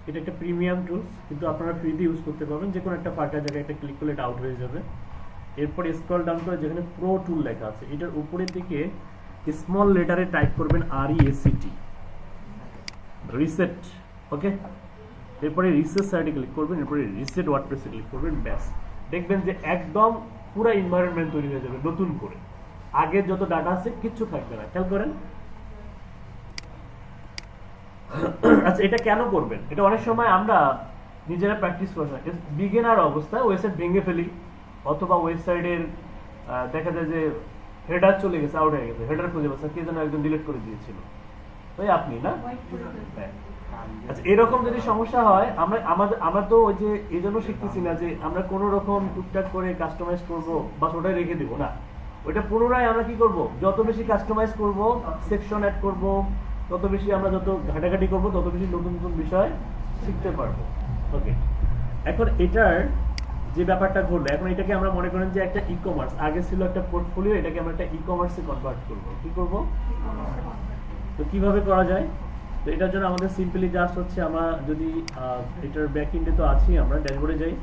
এটা একটা প্রিমিয়াম টুলস, কিন্তু আপনারা ফ্রিতে ইউজ করতে পারবেন। যে কোনো একটা ফাঁকা জায়গায় একটা ক্লিক করলে এটা আউট হয়ে যাবে। এরপর স্ক্রল ডাউন করে যেখানে প্রো টুল লেখা আছে এটার উপরের দিকে স্মল লেটারে টাইপ করবেন RESET, রিসেট। ওকে, এরপরে রিসেট সাইডে ক্লিক করবেন, এরপরে রিসেট ওয়ার্ডপ্রেসে ক্লিক করবেন, ব্যাস দেখবেন যে একদম পুরো এনভায়রনমেন্ট তৈরি হয়ে যাবে নতুন করে, আগের যত ডাটা আছে কিচ্ছু থাকবে না। খেয়াল করেন। আচ্ছা, এটা কেন করবেন, এটা অনেক সময় আমরা নিজেরা প্র্যাকটিস করি না, বিগিনার অবস্থায় ওয়েবসাইট ভেঙে ফেলি, অথবা ওয়েবসাইটের দেখা যায় যে হেডার চলে গেছে, আউট হয়ে গেছে, হেডার খুঁজে পাচ্ছে কে যেন একজন ডিলিট করে দিয়েছিল, তাই আপনি না? আচ্ছা, এরকম যদি সমস্যা হয়, আমরা তো ওই যে এই জন্য শিখতেছি না যে আমরা কোনো রকম টুকটাক করে কাস্টমাইজ করব বা ওটাই রেখে দিব না, ওইটা পুনরায় আমরা কি করব, যত বেশি কাস্টমাইজ করব, সেকশন অ্যাড করব, তত বেশি আমরা যত ঘাটাঘাটি করব তত বেশি নতুন নতুন বিষয় শিখতে পারবো। ওকে, এখন এটার যে ব্যাপারটা ঘটলো, এখন এটাকে আমরা মনে করেন যে একটা ই কমার্স, আগে ছিল একটা পোর্টফোলিও, এটাকে আমরা একটা ই কমার্সে কনভার্ট করব। কি করব, তো কিভাবে করা যায়, তো এটার জন্য আমাদের সিম্পলি জাস্ট হচ্ছে আমরা যদি এটার ব্যাক এন্ডে তো আছি, আমরা ড্যাশবোর্ডে যাই,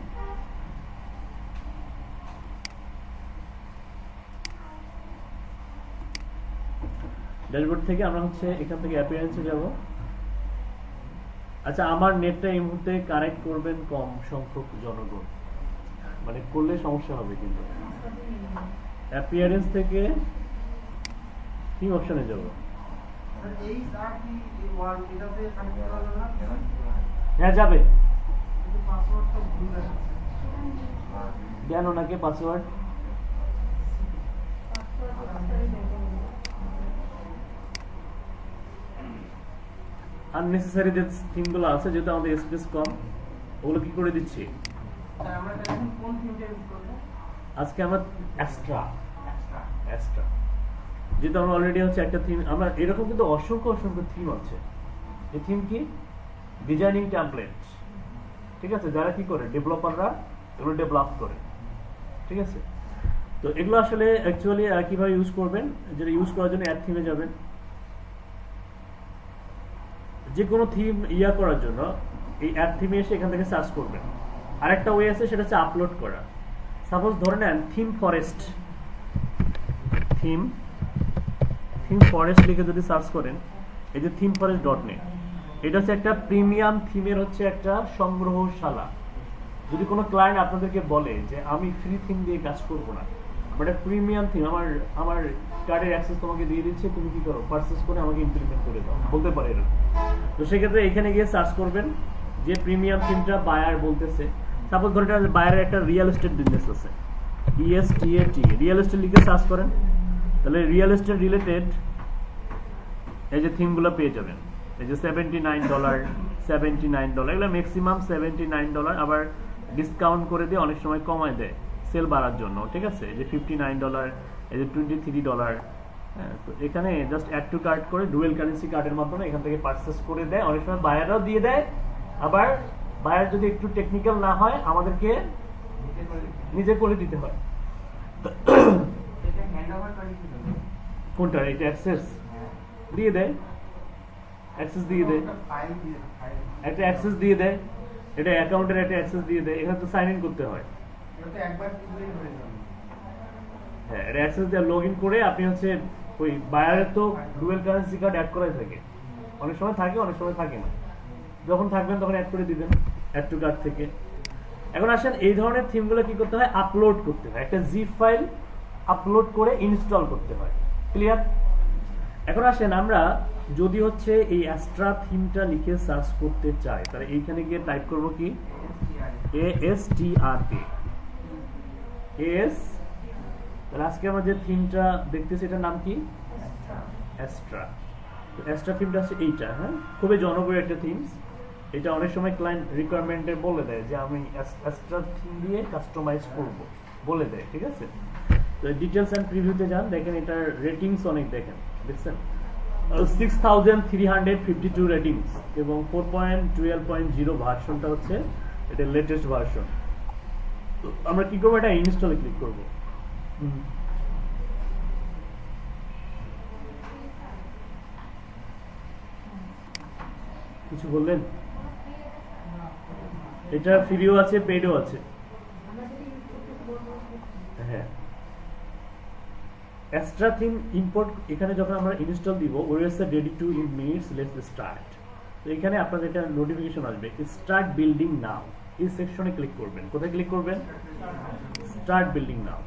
ড্যাশবোর্ড থেকে আমরা হচ্ছে এখান থেকে অ্যাপিয়ারেন্সে যাব। আচ্ছা, আমার নেটটা এই মুহূর্তে কানেক্ট করবেন কম সংখ্যক জনগণ, মানে করলে সমস্যা হবে, কিন্তু অ্যাপিয়ারেন্স থেকে কি অপশনে যাব, হ্যাঁ যাবে, দেন ওনাকে পাসওয়ার্ড, আননেসেসারি যে থিমগুলো আছে, যেহেতু আমাদের স্পেস কম, ওগুলো কি করে দিচ্ছি, আজকে আমরা অ্যাস্ট্রা Extra. অ্যাস্ট্রা যেহেতু আমরা অলরেডি হচ্ছে একটা থিম, আমরা এরকম কিন্তু অসংখ্য অসংখ্য থিম আছে। এই থিম কি? ডিজাইনিং টেমপ্লেট, ঠিক আছে, যারা কি করে ডেভেলপাররা এগুলো ডেভেলপ করে, ঠিক আছে। তো এগুলো আসলে অ্যাকচুয়ালি কিভাবে ইউজ করবেন, যেটা ইউজ করার জন্য অ্যাড থিমে যাবেন। যে কোনো থিম করার জন্য এই অ্যাড থিমে এসে এখান থেকে সার্চ করবেন। আরেকটা ওয়ে আছে, সেটা হচ্ছে আপলোড করা। সাপোজ ধরে নেন থিম ফরেস্ট, থিম ফরেস্ট লিখে যদি সার্চ করেন, এই যে থিম ফরেস্ট .net, এটা হচ্ছে একটা প্রিমিয়াম থিমের হচ্ছে একটা সংগ্রহশালা। যদি কোনো ক্লায়েন্ট আপনাদেরকে বলে যে আমি ফ্রি থিম দিয়ে কাজ করবো না, বাট প্রিমিয়াম থিম আমার কার্ডের অ্যাক্সেস তোমাকে দিয়ে দিচ্ছে, তুমি কি করো, পারচেস করে আমাকে ইমপ্লিমেন্ট করে দাও, বলতে পারে এরকম। তো সেক্ষেত্রে এখানে গিয়ে সার্চ করবেন যে প্রিমিয়াম থিমটা বায়ার বলতেছে। সাপোজ ধরে বায়ারের একটা রিয়েল এস্টেট বিজনেস আছে, ESTAT, রিয়েল এস্টেট লিখে সার্চ করেন, তাহলে রিয়েল এস্টেট রিলেটেড এই যে থিমগুলো পেয়ে যাবেন। এই যে $79, এগুলো ম্যাক্সিমাম $79, আবার ডিসকাউন্ট করে দিয়ে অনেক সময় কমায় দেয় সেল বাড়ার জন্য, ঠিক আছে। এই যে $59, এই যে $23। হ্যাঁ, তো এখানে জাস্ট অ্যাড টু কার্ট করে ডুয়েল কারেন্সি কার্ডের মাধ্যমে এখান থেকে পারচেস করে দেয়। অনেক সময় বায়াররাও দিয়ে দেয়, আবার বায়ার যদি একটু টেকনিক্যাল না হয় আমাদেরকে নিজে করে দিতে হয়। এটা হ্যান্ড ওভার করে কি হবে? কোনটা? এটা অ্যাক্সেস দিয়ে দেয়, অ্যাক্সেস দিয়ে দেয়, ফাইল দিয়ে ফাইল। একটা অ্যাক্সেস দিয়ে দেয়, এটা অ্যাকাউন্টের একটা অ্যাক্সেস দিয়ে দেয়। এখানে তো সাইন ইন করতে হয়। এটা তো একবার দিলেই হয়ে যাবে। হ্যাঁ, এটা অ্যাক্সেস দিয়ে লগ ইন করে আপনি হচ্ছে ওই বায়ারের তো ডুয়েল কারেন্সি কার্ড অ্যাড করাই থাকে, অনেক সময় থাকে অনেক সময় থাকে না। যখন থাকবেন তখন অ্যাড করে দিবেন অ্যাড টু কার্ট থেকে। এখন আসেন এই ধরনের থিমগুলো কি করতে হয়, আপলোড করতে হয়, একটা জিপ ফাইল আপলোড করে ইনস্টল করতে হয়। ক্লিয়ার? এখন আসেন আমরা যদি হচ্ছে এই অ্যাস্ট্রা থিমটা লিখে সার্চ করতে চাই, তাহলে এইখানে গিয়ে টাইপ করব কি, ASTRA তাহলে আজকে আমরা যে থিমটা দেখতেছি এটার নাম কি, অ্যাস্ট্রা। তো অ্যাস্ট্রা থিমটা হচ্ছে এইটা। হ্যাঁ, খুবই জনপ্রিয় একটা থিমস। এটা অনেক সময় ক্লায়েন্ট রিকোয়ারমেন্টে বলে দেয় যে আমি অ্যাস্ট্রা থিম দিয়ে কাস্টমাইজ করব, বলে দেয়, ঠিক আছে। তো ডিটেলস এন্ড প্রিভিউতে যান, দেখেন এটার রেটিংস অনেক, দেখছেন 6352 রেটিংস এবং 4.12.0 ভার্সনটা হচ্ছে এটা লেটেস্ট ভার্সন। তো আমরা কি করবো, এটা ইনস্টলে ক্লিক করবো। কিছু বললেন? এটা ফ্রিও আছে, পেডও আছে। হ্যাঁ, এক্সট্রা থিম ইম্পোর্ট এখানে যখন আমরা ইনস্টল দিব, OS ready to in minutes, let's start. তো এখানে আপনাদের একটা নোটিফিকেশন আসবে, স্টার্ট বিল্ডিং নাও। এই সেকশনে ক্লিক করবেন। কোথায় ক্লিক করবেন? Start building now.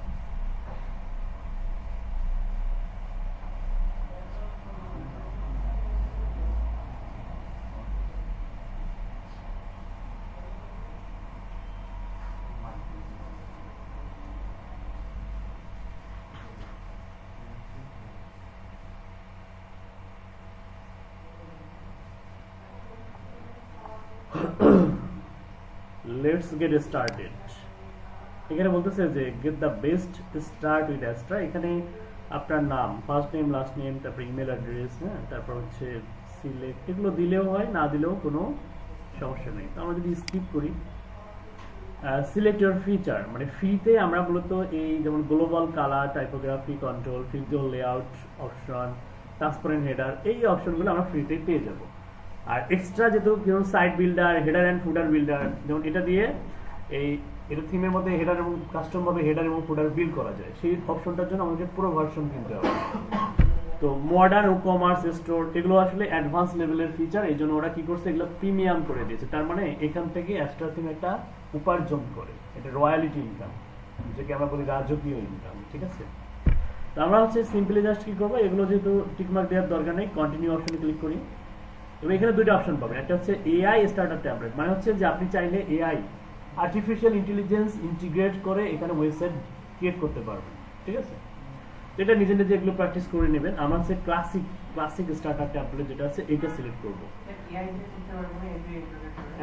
Let's get started. এখানে বলতেছে যে get the best start with Astra. এখানে আপনার নাম, ফার্স্ট নেম, লাস্ট নেম, তারপর ইমেল অ্যাড্রেস, হ্যাঁ, তারপর হচ্ছে সিলেক্ট, এগুলো দিলেও হয়, না দিলেও কোনো সমস্যা নেই। তো আমরা যদি স্কিপ করি, সিলেক্ট ইউর ফিচার, মানে ফ্রিতে আমরা মূলত এই যেমন global colour, typography control, physical layout option, transparent header, এই অপশনগুলো আমরা ফ্রিতে পেয়ে যাব। আর এক্সট্রা যেহেতু যেমন site builder, header and footer builder, যেমন এটা দিয়ে এটা থিমের মধ্যে হেডার এবং কাস্টম ভাবে হেডার এবং ফুটার বিল্ড করা যায়, সেই অপশনটার জন্য আমাদের পুরো ভার্সন কিনতে হবে। তো মডার্ন ও কমার্স স্টোর, এগুলো আসলে অ্যাডভান্স লেভেলের ফিচার, এই জন্য ওরা কি করছে, এগুলো প্রিমিয়াম করে দিয়েছে। তার মানে এখান থেকে অ্যাস্ট্রা থিম একটা উপার্জন করে, এটা রয়্যালিটি ইনকাম, যেটাকে আমরা বলি রাজকীয় ইনকাম, ঠিক আছে। তো আমরা হচ্ছে সিম্পলি জাস্ট কি করবো, এগুলো যেহেতু টিকমার্ক দেওয়ার দরকার নেই, কন্টিনিউ অপশনে ক্লিক করি। এবং এখানে দুইটা অপশন পাবেন, একটা হচ্ছে এআই স্টার্টার ট্যাবলেট, মানে হচ্ছে যে আপনি চাইলে এআই আর্টিফিশিয়াল ইন্টেলিজেন্স ইন্টিগ্রেট করে এখানে ওয়েবসাইট ক্রিয়েট করতে পারবেন, ঠিক আছে। এটা নিজে নিজে এগুলো প্র্যাকটিস করে নেবেন। আমরা হচ্ছে ক্লাসিক স্টার্টার ট্যাবলেট যেটা আছে এটা সিলেক্ট করবো।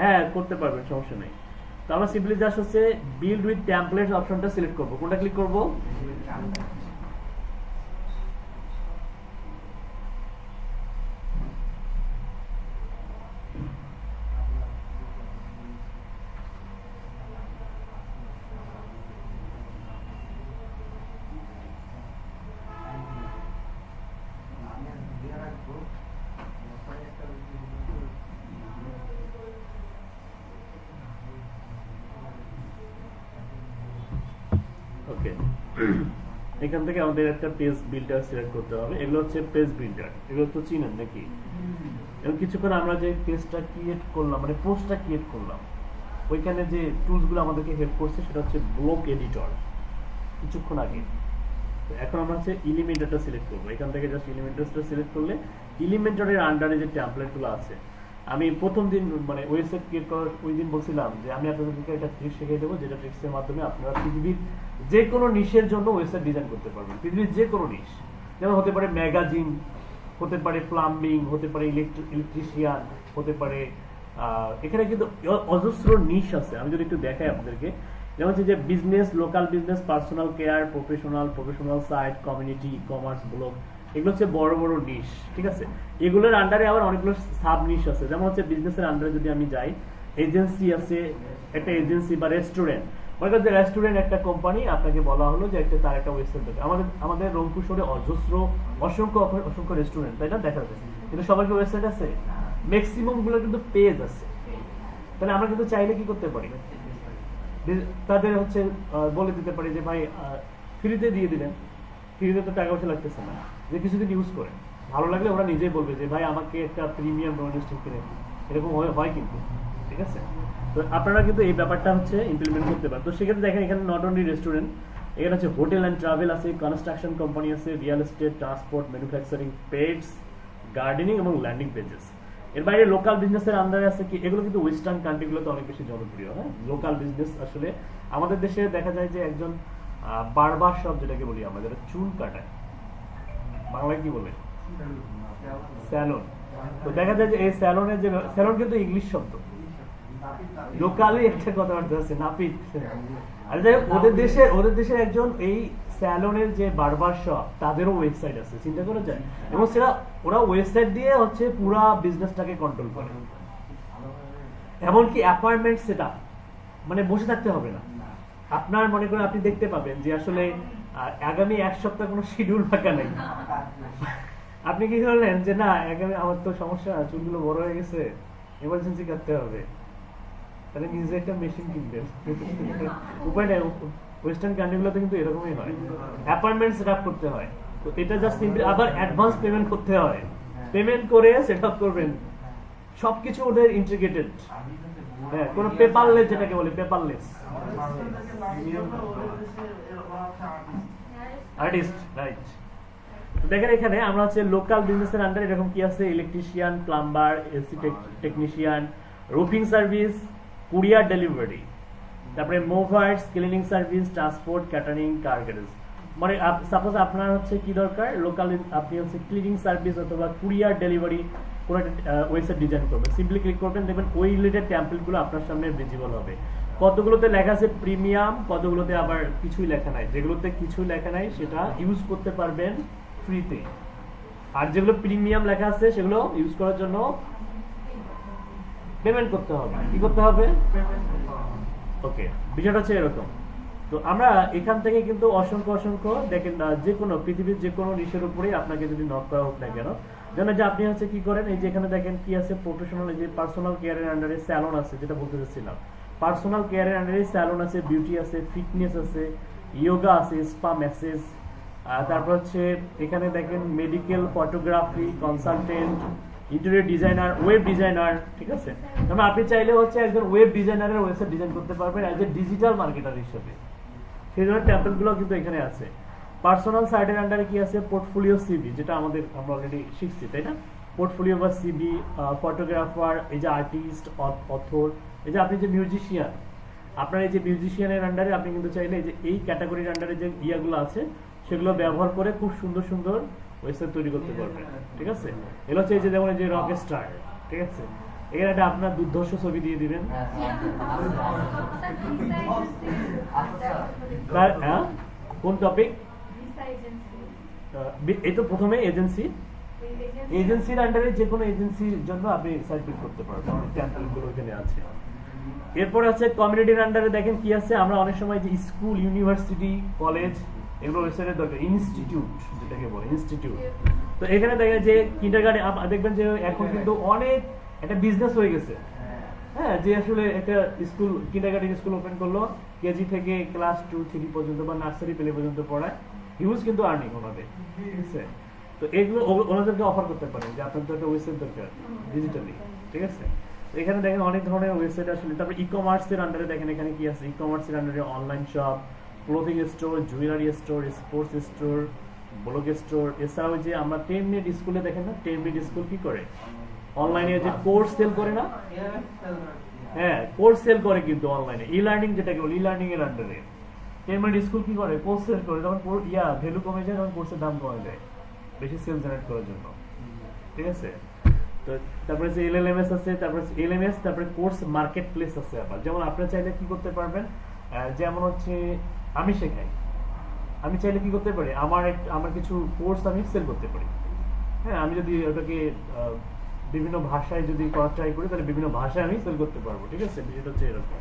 হ্যাঁ, করতে পারবেন, সমস্যা নেই। তো আমরা সিম্পলি জাস্ট হচ্ছে বিল্ড উইথ টেমপ্লেট অপশনটা সিলেক্ট করব। কোনটা ক্লিক করব? ওকে, এখান থেকে আমাদের একটা পেজ বিল্ডার সিলেক্ট করতে হবে। এগুলো হচ্ছে পেজ বিল্ডার, এগুলো তো চিনেন নাকি? এবং কিছুক্ষণ আমরা যে পেজটা ক্রিয়েট করলাম, মানে পোস্টটা ক্রিয়েট করলাম, ওইখানে যে টুলসগুলো আমাদেরকে হেল্প করছে সেটা হচ্ছে ব্লক এডিটর কিছুক্ষণ আগে। তো এখন আমরা হচ্ছে এলিমেন্টরটা সিলেক্ট করবো। এখান থেকে জাস্ট এলিমেন্টরটা সিলেক্ট করলে এলিমেন্টরের আন্ডারে যে টেমপ্লেটগুলো আছে, আমি প্রথম দিন মানে ওয়েবসাইট ক্রিয়েট করার ওই দিন বলছিলাম যে আমি আপনাদেরকে একটা ট্রিক শিখিয়ে দেবো, যেটা ট্রিক্সের মাধ্যমে আপনারা পৃথিবীর যে কোনো নিশের জন্য ওয়েবসাইট ডিজাইন করতে পারবেন। পৃথিবীর যে কোনো নিশ, যেমন হতে পারে ম্যাগাজিন, হতে পারে প্লাম্বিং, হতে পারে ইলেকট্রিশিয়ান, হতে পারে এখানে কিন্তু অজস্র নিশ আছে। আমি যদি একটু দেখাই আপনাদেরকে, যেমন হচ্ছে যে business, local business, personal care, professional site, community, commerce, blog, এগুলো হচ্ছে বড় বড় নিশ, ঠিক আছে। এগুলোর আন্ডারে আবার অনেকগুলো সাব নিশ আছে। যেমন হচ্ছে বিজনেসের আন্ডারে যদি আমি যাই, এজেন্সি আছে, একটা এজেন্সি বা রেস্টুরেন্ট, মনে করেন যে রেস্টুরেন্ট একটা কোম্পানি, আপনাকে বলা হলো যে তার একটা ওয়েবসাইট দেবে। আমাদের রংপুর শহরে অসংখ্য রেস্টুরেন্ট, তাই না, দেখা যায়, কিন্তু সবার কি ওয়েবসাইট আছে? ম্যাক্সিমাম গুলো কিন্তু পেজ আছে। তাহলে আমরা কিন্তু চাইলে কি করতে পারি, তাদের হচ্ছে বলে দিতে পারি যে ভাই ফ্রিতে দিয়ে দিলেন, ফ্রিতে তো টাকা পয়সা লাগতেছে না, যে কিছুদিন ইউজ করে ভালো লাগলে ওরা নিজেই বলবে যে ভাই আমাকে একটা প্রিমিয়াম ডোমেস্টিক কিনে দিন। এরকম হয় কিন্তু, ঠিক আছে। তো আপনারা কিন্তু এই ব্যাপারটা হচ্ছে ইমপ্লিমেন্ট করতে পারেন। তো সেক্ষেত্রে দেখেন এখানে নট অনলি রেস্টুরেন্ট, এখানে হচ্ছে হোটেল অ্যান্ড ট্রাভেল আছে, কনস্ট্রাকশন কোম্পানি আছে, real estate, transport, manufacturing, pets, gardening এবং ল্যান্ডিং পেজেস। এর বাইরে লোকাল বিজনেসের আন্ডারে আছে কি, এগুলো কিন্তু ওয়েস্টার্ন কান্ট্রিগুলোতে অনেক বেশি জনপ্রিয়। হ্যাঁ, লোকাল বিজনেস আসলে আমাদের দেশে দেখা যায় যে একজন বারবার শপ, যেটাকে বলি আমরা, যেটা চুল কাটায়, বাংলায় কি বলে, স্যালন। তো দেখা যায় যে এই স্যালনের যে স্যালন কিন্তু ইংলিশ শব্দ, লোকালি একটা কথা আছে নাপিত। আর যাই হোক, ওদের দেশে একজন এই স্যালনের যে বারবার শপ, তাদেরও ওয়েবসাইট আছে, চিন্তা করা যায়। এবং সেটা ওরা ওয়েবসাইট দিয়ে হচ্ছে পুরা বিজনেসটাকে কন্ট্রোল করে। এমনকি অ্যাপয়েন্টমেন্ট সেটআপ, মানে বসে থাকতে হবে না আপনার। মনে করেন আপনি দেখতে পাবেন যে আসলে আগামী এক সপ্তাহ কোনো শিডিউল ফাঁকা নেই, আপনি কি করলেন যে না আগামী আমার তো সমস্যা, চুলগুলো বড় হয়ে গেছে, এমার্জেন্সি কাটতে হবে, তাহলে নিজে একটা মেশিন কিনবেন, উপায় নেই। ওয়েস্টার্ন কান্ট্রিগুলোতে কিন্তু এরকমই হয়, অ্যাপয়েন্টমেন্ট সেট আপ করতে হয়। তো এটা জাস্ট সিম্পলি, আবার অ্যাডভান্স পেমেন্ট করতে হয়, পেমেন্ট করে সেট আপ করবেন, সবকিছু ওদের ইন্টিগ্রেটেড। হ্যাঁ, কোনো পেপারলেস, যেটাকে বলে পেপারলেস আর্টিস্ট, রাইট। দেখেন এখানে আমরা হচ্ছে লোকাল বিজনেসের আন্ডারে এরকম কি আছে, electrician, plumber, AC technician, roofing service, courier delivery, তারপরে movers, cleaning service, transport, catering, car garage. মানে সাপোজ আপনার হচ্ছে কি দরকার, লোকাল আপনি হচ্ছে ক্লিনিং সার্ভিস অথবা কুরিয়ার ডেলিভারি কোনো একটা ওয়েবসাইট ডিজাইন করবেন, সিম্পলি ক্লিক করবেন, দেখবেন ওই রিলেটেড টেমপ্লেটগুলো আপনার সামনে ভিজিবল হবে। কতগুলোতে লেখা আছে প্রিমিয়াম, কতগুলোতে আবার কিছুই লেখা নাই। যেগুলোতে কিছুই লেখা নাই সেটা ইউজ করতে পারবেন ফ্রিতে, আর যেগুলো প্রিমিয়াম লেখা আছে সেগুলো ইউজ করার জন্য পেমেন্ট করতে হবে। কি করতে হবে? ওকে, বিষয়টা হচ্ছে এরকম। তো আমরা এখান থেকে কিন্তু অসংখ্য দেখেন, যে কোনো পৃথিবীর যে কোনো নিশের উপরেই আপনাকে যদি নক করা হোক না কেন, যেন যে আপনি হচ্ছে কি করেন, এই যে এখানে দেখেন কি আছে, প্রফেশনাল, এই যে পার্সোনাল কেয়ারের আন্ডারে স্যালন আছে, যেটা বলতে চাচ্ছিলাম, পার্সোনাল কেয়ারের আন্ডারে স্যালন আছে, বিউটি আছে, ফিটনেস আছে, ইয়োগা আছে, স্পা, ম্যাসেজ, তারপর হচ্ছে এখানে দেখেন medical, photography, consultant, interior designer, web designer, ঠিক আছে। মানে আপনি চাইলে হচ্ছে একজন ওয়েব ডিজাইনারের ওয়েবসাইট ডিজাইন করতে পারবেন অ্যাজ এ ডিজিটাল মার্কেটার হিসেবে। সেই জন্য টেমপ্লেটগুলো কিন্তু এখানে আছে। পার্সোনাল সাইটের আন্ডারে কি আছে, পোর্টফোলিও, সিভি, যেটা আমরা অলরেডি শিখছি, তাই না। পোর্টফোলিও বা সিভি, ফটোগ্রাফার, এই যে আর্টিস্ট, অথর, এই যে আপনি যে মিউজিশিয়ান, আপনার এই যে মিউজিশিয়ানের আন্ডারে আপনি কিন্তু চাইলে এই যে এই ক্যাটাগরির আন্ডারে যে ইয়াগুলো আছে সেগুলো ব্যবহার করে খুব সুন্দর ওয়েবসাইট তৈরি করতে পারবেন, ঠিক আছে। এগুলো হচ্ছে এই যে যেমন এই যে রক স্টার, ঠিক আছে, এখানে একটা আপনার দুর্ধর্ষ ছবি দিয়ে দিবেন। হ্যাঁ, কোন টপিক? এই তো প্রথমে এজেন্সি, এজেন্সির আন্ডারে যে কোনো এজেন্সির জন্য আপনি সার্টিফিকেট করতে পারবেন, টেম্পলেটগুলো এখানে আছে। এরপর আছে কমিউনিটির আন্ডারে, দেখেন কি আছে, আমরা অনেক সময় যে স্কুল, ইউনিভার্সিটি, কলেজ এগুলো ওয়েবসাইটের দরকার, ইনস্টিটিউট যেটাকে বলে ইনস্টিটিউট। তো এখানে দেখেন যে কিন্ডারগার্টেন, দেখবেন যে এখন কিন্তু অনেক একটা বিজনেস হয়ে গেছে। হ্যাঁ, যে আসলে একটা স্কুল, কিন্ডারগার্টেন স্কুল ওপেন করলো, কেজি থেকে ক্লাস 2-3 পর্যন্ত বা নার্সারি প্লে পর্যন্ত পড়ায়, হিউজ কিন্তু আর্নিং ওনাদের, ঠিক আছে। তো এগুলো ওনাদেরকে অফার করতে পারেন যে আপনার তো একটা ওয়েবসাইট দরকার ডিজিটালি, ঠিক আছে। এখানে দেখেন অনেক ধরনের ওয়েবসাইট আসলে। তারপরে ই কমার্সের আন্ডারে দেখেন এখানে কি আছে, ই কমার্সের আন্ডারে online shop, clothing store, jewellery store, sports store, blog store. এছাড়াও যে আমরা 10 মিনিট স্কুলে দেখেন না, 10 মিনিট স্কুল কি করে, অনলাইনে যে কোর্স সেল করে না, হ্যাঁ কোর্স সেল করে কিন্তু অনলাইনে, ই লার্নিং যেটাকে বলে, ই লার্নিং এর আন্ডারে 10 মিনিট স্কুল কি করে, কোর্স সেল করে। তখন ভ্যালু কমে যায়, তখন কোর্সের দাম কমে যায় বেশি সেল জেনারেট করার জন্য, ঠিক আছে। তো তারপরে যে এলএলএমএস আছে, তারপরে এলএমএস, তারপরে কোর্স মার্কেট প্লেস আছে। আবার যেমন আপনারা চাইলে কি করতে পারবেন, যেমন হচ্ছে আমি শেখাই, আমি চাইলে কি করতে পারি, আমার কিছু কোর্স আমি সেল করতে পারি। হ্যাঁ, আমি যদি ওটাকে বিভিন্ন ভাষায় যদি করা ট্রাই করি, তাহলে বিভিন্ন ভাষায় আমি সেল করতে পারবো, ঠিক আছে। বিষয়টা হচ্ছে এরকম।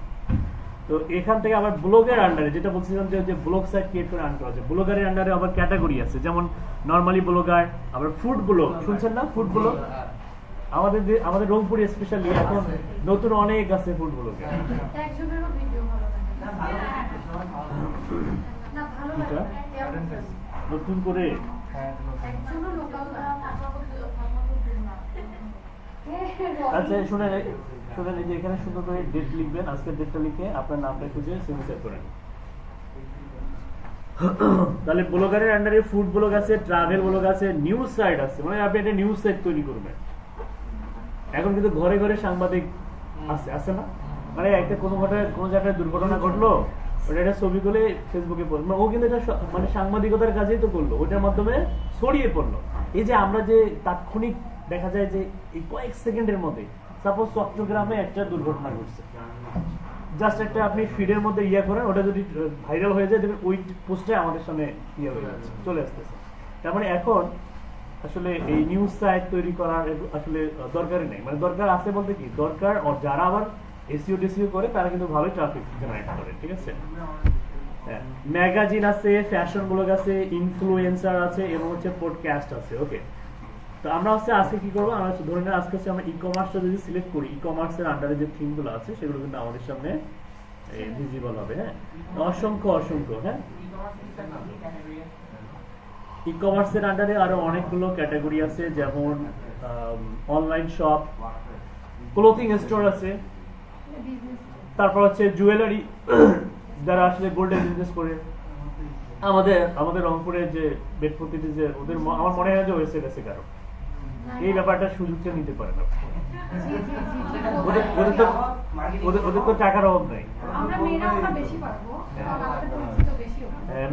তো এখান থেকে আবার ব্লগের আন্ডারে, যেটা বলছিলাম যে ব্লগ সাইট ক্রিয়েট করে আর্ন করা যায়, ব্লগারের আন্ডারে আবার ক্যাটাগরি আছে, যেমন নরমালি ব্লগার, আবার ফুড ব্লগ, শুনছেন না ফুড ব্লগ, আমাদের রংপুরে স্পেশালি এখন নতুন অনেক আছে ফুড ব্লগে। নতুন করে আচ্ছা শুনেন, এই যে এখানে সুন্দর করে ডেট লিখবেন, আজকের ডেটটা লিখে আপনার নামটা খুঁজে সিগনেচার করেন। তাহলে ব্লগারের আন্ডারে ফুড ব্লগ আছে, ট্রাভেল ব্লগ আছে, নিউজ সাইট আছে, মানে আপনি একটা নিউজ সাইট তৈরি করবেন। এখন কিন্তু ঘরে ঘরে সাংবাদিক আছে না, মানে একটা কোনো জায়গায় দুর্ঘটনা ঘটলো, ওটা একটা ছবি তুলে ফেসবুকে পড়লো, ও কিন্তু এটা মানে সাংবাদিকতার কাজেই তো করলো, ওটার মাধ্যমে ছড়িয়ে পড়লো। এই যে আমরা যে তাৎক্ষণিক দেখা যায় যে এই কয়েক সেকেন্ডের মধ্যে, সাপোজ চট্টগ্রামে একটা দুর্ঘটনা ঘটছে, জাস্ট একটা আপনি ফিডের মধ্যে করেন, ওটা যদি ভাইরাল হয়ে যায়, দেখবেন ওই পোস্টে আমাদের সামনে হয়ে যাচ্ছে, চলে আসতেছে। তার মানে এখন আসলে এই নিউজ সাইট তৈরি করার আসলে দরকারই নেই, মানে দরকার আছে বলতে কি, দরকার যারা আবার এসইও টিসিও করে তারা কিন্তু ভালোই ট্রাফিক জেনারেট করে, ঠিক আছে। ম্যাগাজিন আছে, ফ্যাশন ব্লগ আছে, ইনফ্লুয়েন্সার আছে, এবং হচ্ছে পডকাস্ট আছে। ওকে, তো আমরা হচ্ছে আজকে কি করবো, আমরা ধরে নেন আজকে হচ্ছে আমরা ই কমার্সটা যদি সিলেক্ট করি, ই কমার্সের আন্ডারে যে থিম গুলো আছে সেগুলো কিন্তু আমাদের সামনে ভিজিবল হবে। হ্যাঁ, অসংখ্য হ্যাঁ, ই কমার্সের আন্ডারে আরো অনেকগুলো ক্যাটাগরি আছে, যেমন অনলাইন শপ, ক্লোথিং স্টোর আছে, তারপর হচ্ছে জুয়েলারি, যারা আসলে গোল্ডের বিজনেস করে। আমাদের রংপুরে যে বেডপতিতে যে ওদের, আমার মনে হয় যে ওয়েবসাইট আছে কারো, এই ব্যাপারটা সুযোগটা নিতে পারে না, ওদের তো টাকার অভাব নাই,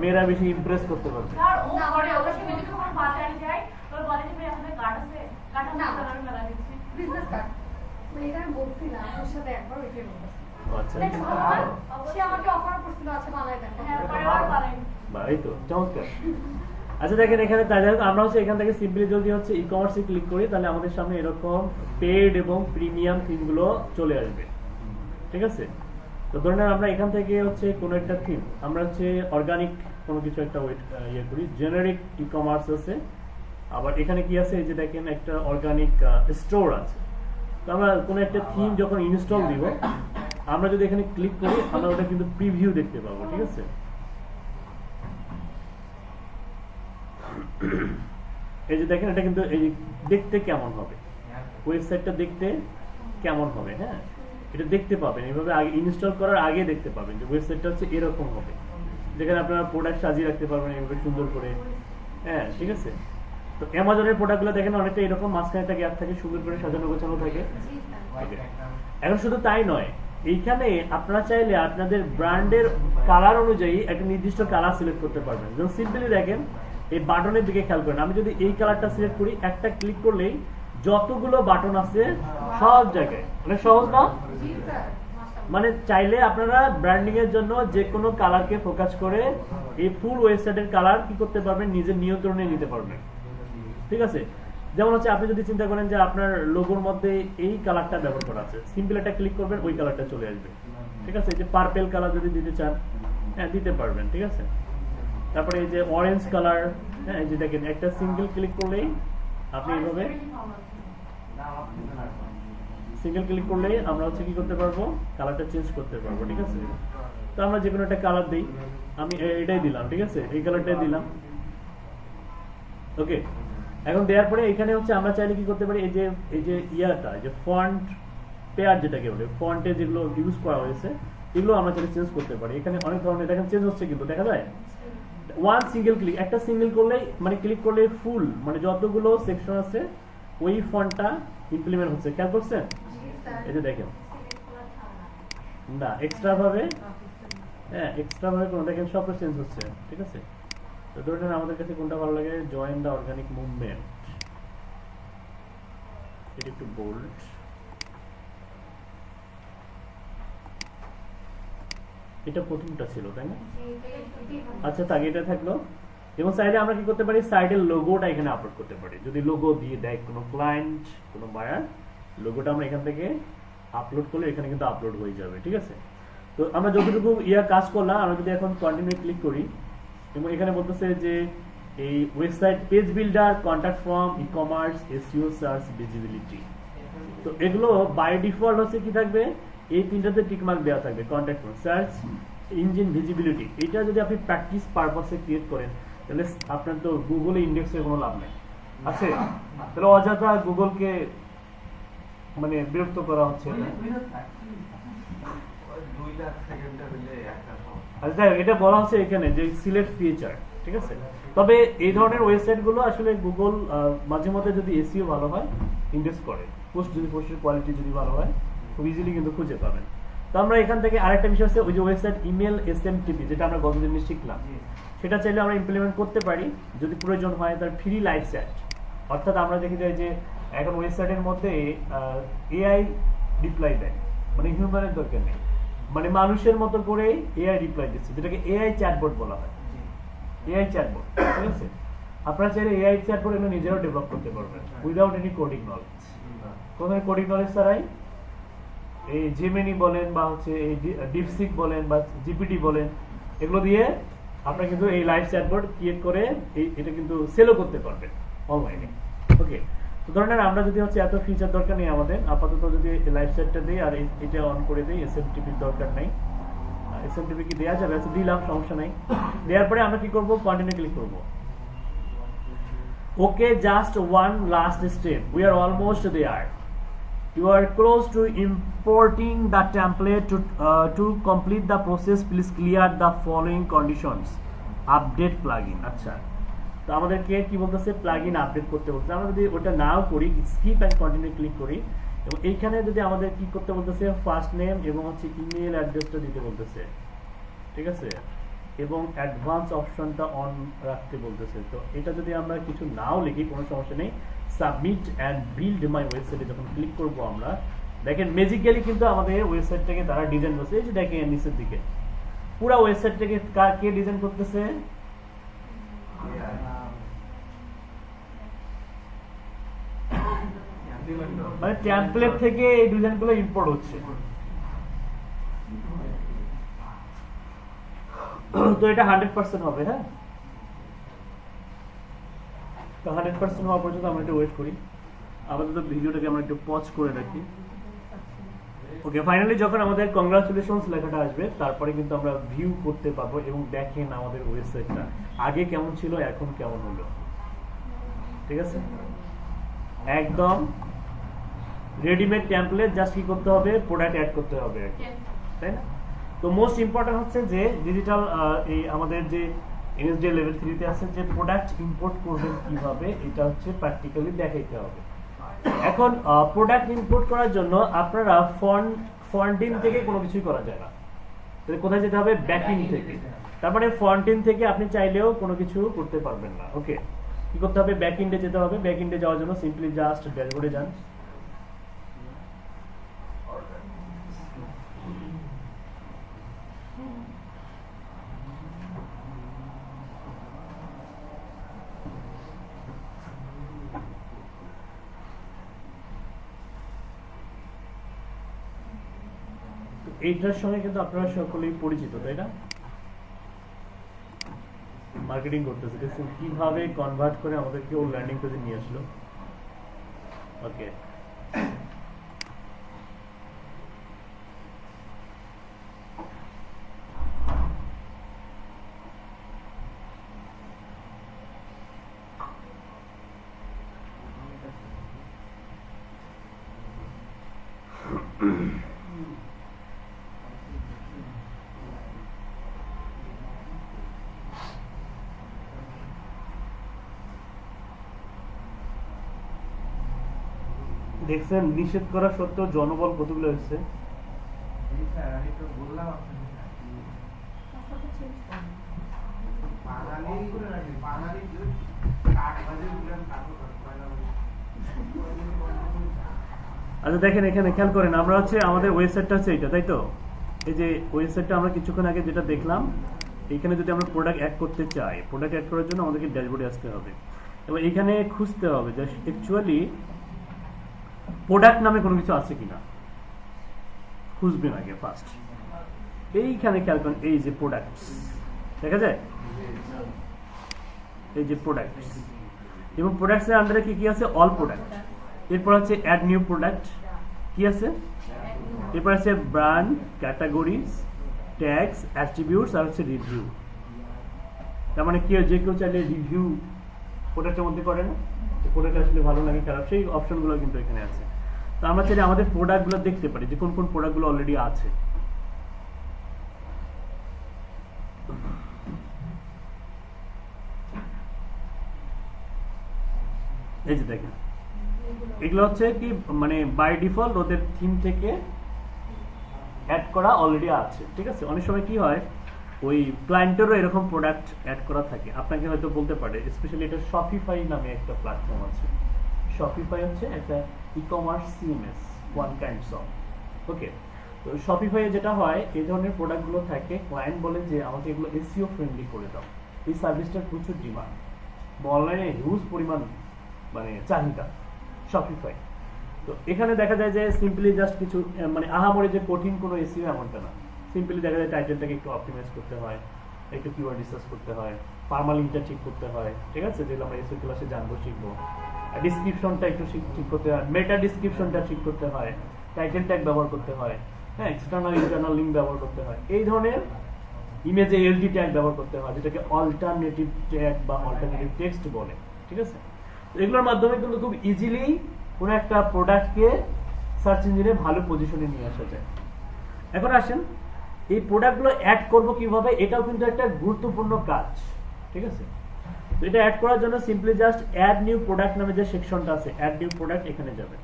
মেয়েরা বেশি ইমপ্রেস করতে পারবে। আচ্ছা দেখেন এখানে আমরা হচ্ছে এখান থেকে সিম্পলি যদি হচ্ছে ই কমার্সে ক্লিক করি, তাহলে আমাদের সামনে এরকম পেড এবং প্রিমিয়াম থিম গুলো চলে আসবে, ঠিক আছে। তো ধরে নেন আমরা এখান থেকে হচ্ছে কোন একটা থিম, আমরা হচ্ছে অর্গানিক কোনো কিছু একটা করি, জেনারিক ই কমার্স আছে, আবার এখানে কি আছে, এই যে দেখেন একটা অর্গানিক স্টোর আছে। তো আমরা কোনো একটা থিম যখন ইনস্টল দিব, আমরা যদি এখানে ক্লিক করি, আমরা ওটা কিন্তু প্রিভিউ দেখতে পাবো, ঠিক আছে। এই যে দেখেন এটা কিন্তু এই দেখতে কেমন হবে, ওয়েবসাইটটা দেখতে কেমন হবে, হ্যাঁ এটা দেখতে পাবেন, এইভাবে আগে ইনস্টল করার আগে দেখতে পাবেন যে ওয়েবসাইটটা হচ্ছে এরকম হবে, যেখানে আপনারা প্রোডাক্ট সাজিয়ে রাখতে পারবেন এইভাবে সুন্দর করে, হ্যাঁ ঠিক আছে। তো অ্যামাজনের প্রোডাক্টগুলো দেখেন অনেকটা এরকম, মাঝখানে একটা গ্যাপ থাকে, সুন্দর করে সাজানো গোছানো থাকে। এখন শুধু তাই নয়, এইখানে আপনারা চাইলে আপনাদের ব্র্যান্ডের কালার অনুযায়ী একটা নির্দিষ্ট কালার সিলেক্ট করতে পারবেন। যেমন সিম্পলি দেখেন এই বাটনের দিকে খেয়াল করেন, আমি যদি এই কালারটা সিলেক্ট করি, একটা ক্লিক করলেই যতগুলো বাটন আছে সব জায়গায় অনেক সহজ না? মানে চাইলে আপনারা ব্র্যান্ডিং এর জন্য যে কোনো কালারকে ফোকাস করে এই ফুল ওয়েবসাইটের কালার কি করতে পারবেন, নিজের নিয়ন্ত্রণে নিতে পারবেন। ঠিক আছে, যেমন হচ্ছে আপনি যদি চিন্তা করেন যে আপনার লোগোর মধ্যে এই কালারটা ব্যবহার করা আছে, সিম্পল একটা ক্লিক করবেন, ওই কালারটা চলে আসবে। ঠিক আছে, এই যে পার্পেল কালার যদি দিতে চান, হ্যাঁ দিতে পারবেন। ঠিক আছে, তারপরে এই যে অরেঞ্জ কালার, হ্যাঁ এই যে দেখেন একটা সিঙ্গেল ক্লিক করলেই আপনি এইভাবে সিঙ্গেল ক্লিক করলেই আমরা হচ্ছে কি করতে পারবো, কালারটা চেঞ্জ করতে পারবো। ঠিক আছে, তো আমরা যে কোনো একটা কালার দিই, আমি এটাই দিলাম। ঠিক আছে, এই কালারটাই দিলাম। ওকে, এখন দেওয়ার পরে এখানে হচ্ছে আমরা চাইলে কি করতে পারি, এই যে ইয়াটা, যে ফন্ট পেয়ার যেটাকে বলে, ফন্টে যেগুলো ইউজ করা হয়েছে এগুলো আমরা চাইলে চেঞ্জ করতে পারি। এখানে অনেক ধরনের দেখেন চেঞ্জ হচ্ছে, কিন্তু দেখা যায় ওয়ান সিঙ্গেল ক্লিক, একটা সিঙ্গেল করলেই মানে ক্লিক করলে ফুল মানে যতগুলো সেকশন আছে ওই ফন্টটা ইমপ্লিমেন্ট হচ্ছে। খেয়াল করছেন? এই যে দেখেন না এক্সট্রা ভাবে, হ্যাঁ এক্সট্রা ভাবে কোনো দেখেন সব চেঞ্জ হচ্ছে। ঠিক আছে, তো ধরেন আমাদের কাছে কোনটা ভালো লাগে, জয়েন দ্য অর্গানিক মুভমেন্ট, এটা একটু বোল্ড, এটা প্রথমটা ছিল তাই না? আচ্ছা থাক, এটা থাকলো। এবং সাইডে আমরা কি করতে পারি, সাইডের লোগোটা এখানে আপলোড করতে পারি। যদি লোগো দিয়ে দেয় কোনো ক্লায়েন্ট, কোনো বায়ার, লোগোটা আমরা এখান থেকে আপলোড করলে এখানে কিন্তু আপলোড হয়ে যাবে। ঠিক আছে, তো আমরা যতটুকু কাজ করলাম, আমরা যদি এখন কন্টিনিউ ক্লিক করি এবং এখানে বলতেছে যে এই website page builder, contact form, e commerce, SEO, search, visibility, তো এগুলো বাই ডিফল্ট হচ্ছে কি থাকবে, এই তিনটাতে টিক মার্ক দেওয়া থাকবে। Contact form, search engine, visibility, এটা যদি আপনি প্র্যাকটিস পারপাসে ক্রিয়েট করেন তাহলে আপনার তো গুগলে ইন্ডেক্সের কোনো লাভ নেই আছে, তাহলে অযথা গুগলকে মানে বিরক্ত করা হচ্ছে। আচ্ছা এটা বলা হচ্ছে এখানে যে সিলেক্ট ফিচার। ঠিক আছে, তবে এই ধরনের ওয়েবসাইট গুলো আসলে গুগল মাঝে মধ্যে যদি এসইও ভালো হয় ইন্ডেক্স করে, পোস্ট যদি পোস্টের কোয়ালিটি যদি ভালো হয় খুব ইজিলি কিন্তু খুঁজে পাবেন। তো আমরা এখান থেকে আরেকটা বিষয় আছে, ওই যে ওয়েবসাইট ইমেল এসএমটিপি যেটা আমরা গতদিন শিখলাম, সেটা চাইলে আমরা ইমপ্লিমেন্ট করতে পারি যদি প্রয়োজন হয়। তার ফ্রি লাইভ চ্যাট, অর্থাৎ আমরা দেখি যাই যে এখন ওয়েবসাইটের মধ্যে এআই রিপ্লাই দেয়, মানে হিউম্যানের দরকার নেই, মানে মানুষের মতো করে এআই রিপ্লাই দিচ্ছে, যেটাকে এআই চ্যাটবট বলা হয়। এআই চ্যাটবট, ঠিক আছে, আপনারা চাইলে এআই চ্যাটবট এগুলো নিজেরাও ডেভেলপ করতে পারবেন উইদাউট এনি কোডিং নলেজ। কোনো কোডিং নলেজ ছাড়াই এই জেমিনি বলেন বা হচ্ছে এই ডিপসিক বলেন বা জিপিটি বলেন, এগুলো দিয়ে আপনারা কিন্তু এই লাইভ চ্যাটবট ক্রিয়েট করে এটা কিন্তু সেলও করতে পারবেন অনলাইনে। ওকে, তো ধরেন আমরা যদি হচ্ছে এত ফিচার দরকার নেই আমাদের, আপাতত যদি লাইভ চ্যাটটা দিই আর এটা অন করে দিই, এসএমটিপির দরকার নেই। এসএমটিপি কি দেওয়া যাবে? আচ্ছা দিলাম, সমস্যা নাই। দেওয়ার পরে আমরা কি করব, কন্টিনিউ ক্লিক করব। Okay, just one last step, we are almost there, you are close to importing the template. To complete the process please clear the following conditions. Update plugin, আচ্ছা তো আমাদেরকে কি বলতেছে, প্লাগইন আপডেট করতে বলতেছে। আমরা যদি ওটা নাও করি, স্কিপ এন্ড কন্টিনিউ ক্লিক করি, এবং এইখানে যদি আমাদের কি করতে বলতেছে, ফার্স্ট নেম এবং হচ্ছে ইমেল অ্যাড্রেসটা দিতে বলতেছে। ঠিক আছে, এবং অ্যাডভান্স অপশনটা অন রাখতে বলতেছে। তো এটা যদি আমরা কিছু নাও লিখি কোনো সমস্যা নেই, সাবমিট অ্যান্ড বিল্ড মাই ওয়েবসাইটে যখন ক্লিক করবো আমরা দেখেন ম্যাজিক্যালি কিন্তু আমাদের ওয়েবসাইটটাকে তারা ডিজাইন করছে। এই যে দেখেন নিচের দিকে পুরো ওয়েবসাইটটাকে কে ডিজাইন করতেছে, মানে টেমপ্লেট থেকে এই ডিজাইনগুলো ইম্পোর্ট হচ্ছে। তো এটা 100% হবে। হ্যাঁ, তো 100% হওয়া পর্যন্ত আমরা একটু ওয়েট করি। আপাতত ভিডিওটাকে আমরা একটু পজ করে রাখি। ওকে, ফাইনালি যখন আমাদের কংগ্রাচুলেশনস লেখাটা আসবে তারপরে কিন্তু আমরা ভিউ করতে পারবো এবং দেখেন আমাদের ওয়েবসাইটটা আগে কেমন ছিল এখন কেমন হলো। ঠিক আছে, একদম রেডিমেড টেমপ্লেট, জাস্ট কি করতে হবে, প্রোডাক্ট অ্যাড করতে হবে, তাই না? তো মোস্ট ইম্পর্টেন্ট হচ্ছে যে ডিজিটাল এই আমাদের যে এনএসডি লেভেল 3 তে আছে যে প্রোডাক্ট ইম্পোর্ট করবেন কিভাবে, এটা হচ্ছে প্র্যাকটিক্যালি দেখাইতে হবে। এখন প্রোডাক্ট ইম্পোর্ট করার জন্য আপনারা ফন্টিন থেকে কোনো কিছুই করা যায় না, তাহলে কোথায় যেতে হবে, ব্যাকইন থেকে। তার মানে ফন্টিন থেকে আপনি চাইলেও কোনো কিছু করতে পারবেন না। ওকে, কি করতে হবে, ব্যাকইন্ডে যেতে হবে। ব্যাকইন্ডে যাওয়ার জন্য সিম্পলি জাস্ট ড্যাশবোর্ডে যান, এইটার সঙ্গে কিন্তু আপনারা সকলেই পরিচিত, তাই না? মার্কেটিং করতেছে, দেখুন কিভাবে কনভার্ট করে আমাদেরকে ওর ল্যান্ডিং পেজে নিয়ে আসলো। ওকে, দেখছেন নিষেধ করা সত্ত্বেও জনবল কতগুলো হচ্ছে। জি স্যার, আমি তো বললাম আপনাকে বাঙালি কাঠ বাজে দিলাম কাঠও পয়লা আচ্ছা দেখেন, এখানে খেয়াল করেন, আমরা হচ্ছে আমাদের ওয়েবসাইটটা হচ্ছে এটা, তাই তো? এই যে ওয়েবসাইটটা আমরা কিছুক্ষণ আগে যেটা দেখলাম, এখানে যদি আমরা প্রোডাক্ট অ্যাড করতে চাই, প্রোডাক্ট অ্যাড করার জন্য আমাদেরকে ড্যাশবোর্ডে আসতে হবে এবং এখানে খুঁজতে হবে যে অ্যাকচুয়ালি প্রোডাক্ট নামে কোনো কিছু আছে কিনা, খুঁজবেন আগে ফার্স্ট। এইখানে খেয়াল করেন, এই যে প্রোডাক্ট দেখা যায়, এই যে প্রোডাক্ট এবং প্রোডাক্টসের আন্ডারে কি কি আছে? All product. এরপর আছে অ্যাড নিউ প্রোডাক্ট, কি আছে? এরপর আছে ব্র্যান্ড, ক্যাটাগরিজ, ট্যাগস, অ্যাট্রিবিউটস আর হচ্ছে রিভিউ। তার মানে কি হয়, যে কেউ চাইলে রিভিউ প্রোডাক্টের মধ্যে করে না, প্রোডাক্ট আসলে ভালো লাগে খারাপ, সেই অপশনগুলো কিন্তু এখানে আছে। তো আমরা চাইলে আমাদের প্রোডাক্টগুলো দেখতে পারি যে কোন কোন প্রোডাক্টগুলো অলরেডি আছে। এই যে দেখেন, এগুলো হচ্ছে কি মানে বাই ডিফল্ট ওদের থিম থেকে অ্যাড করা অলরেডি আছে, ঠিক আছে? অনেক সময় কি হয়, ওই ক্লায়েন্টেরও এরকম প্রোডাক্ট অ্যাড করা থাকে, আপনাকে হয়তো বলতে পারে, স্পেশালি এটা শপিফাই নামে একটা প্ল্যাটফর্ম আছে। শপিফাই হচ্ছে একটা e-commerce CMS, one kinds of. Okay, তো শপিফাইয়ে যেটা হয়, এই ধরনের প্রোডাক্টগুলো থাকে, ক্লায়েন্ট বলে যে আমাকে এগুলো এসইও ফ্রেন্ডলি করে দাও। এই সার্ভিসটার প্রচুর ডিমান্ড, অনলাইনে হিউজ পরিমাণ মানে চাহিদা শপিফাই। তো এখানে দেখা যায় যে সিম্পলি জাস্ট কিছু মানে আহামরি যে কঠিন কোনো এসইও এমনটা না, সিম্পলি দেখা যায় টাইটেলটাকে একটু অপটিমাইজ করতে হয়, একটু কিওয়ার্ড রিসার্চ করতে হয়, পারমালিংকটা ঠিক করতে হয়, ঠিক আছে, যেগুলো আমরা এসইও ক্লাসে জানবো শিখবো। ডিসক্রিপশনটা একটু ঠিক করতে হয়, মেটা ডিসক্রিপশনটা ঠিক করতে হয়, টাইটেল ট্যাগ ব্যবহার করতে হয়, হ্যাঁ, এক্সটার্নাল ইন্টারনাল লিঙ্ক ব্যবহার করতে হয়, এই ধরনের ইমেজে এলডি ট্যাগ ব্যবহার করতে হয়, যেটাকে অল্টারনেটিভ ট্যাগ বা অল্টারনেটিভ টেক্সট বলে, ঠিক আছে? এগুলোর মাধ্যমে কিন্তু খুব ইজিলি কোনো একটা প্রোডাক্টকে সার্চ ইঞ্জিনে ভালো পজিশনে নিয়ে আসা যায়। এখন আসেন, এই প্রোডাক্টগুলো অ্যাড করব কিভাবে, এটাও কিন্তু একটা গুরুত্বপূর্ণ কাজ, ঠিক আছে? তো এটা অ্যাড করার জন্য simply just add new product নামে যে সেকশনটা আছে, অ্যাড নিউ প্রোডাক্ট, এখানে যাবেন।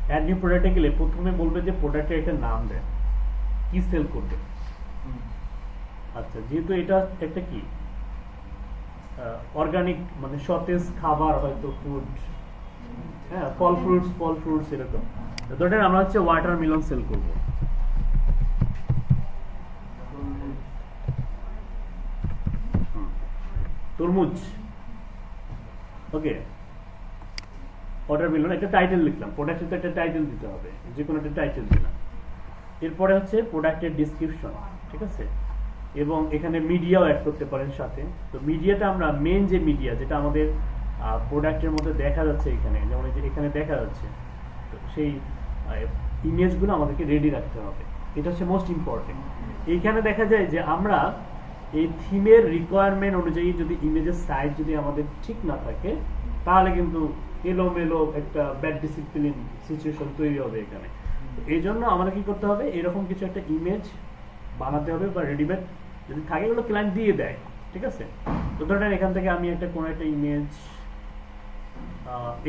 অ্যাড নিউ প্রোডাক্টে গেলে প্রথমে বলবে যে প্রোডাক্টের একটা নাম দেন, কি সেল করবে। আচ্ছা, যেহেতু এটা একটা কি অর্গানিক মানে সতেজ খাবার, হয়তো ফুড, হ্যাঁ, ফল ফ্রুটস এরকম, ধরেন আমরা হচ্ছে ওয়াটারমেলন সেল করব, তরমুজ। ওকে, ওয়াটারমেলন একটা টাইটেল লিখলাম, প্রোডাক্টের তো একটা টাইটেল দিতে হবে, যে কোনো একটা টাইটেল দিলাম। এরপরে হচ্ছে প্রোডাক্টের ডিসক্রিপশন, ঠিক আছে, এবং এখানে মিডিয়াও অ্যাড করতে পারেন সাথে। তো মিডিয়াটা আমরা মেন যে মিডিয়া, যেটা আমাদের প্রোডাক্টের মধ্যে দেখা যাচ্ছে এখানে, যেমন এই যে এখানে দেখা যাচ্ছে, তো সেই ইমেজগুলো আমাদেরকে রেডি রাখতে হবে, এটা হচ্ছে মোস্ট ইম্পর্টেন্ট। এইখানে দেখা যায় যে আমরা এই থিমের রিকোয়ারমেন্ট অনুযায়ী যদি ইমেজের সাইজ যদি আমাদের ঠিক না থাকে, তাহলে কিন্তু এলোমেলো একটা ব্যাড ডিসিপ্লিন সিচুয়েশন তৈরি হবে এখানে। এই জন্য আমাদের কি করতে হবে, এরকম কিছু একটা ইমেজ বানাতে হবে, বা রেডিমেড যদি থাকে এগুলো ক্লায়েন্ট দিয়ে দেয়, ঠিক আছে? তো ধরেন এখান থেকে আমি একটা কোনো একটা ইমেজ,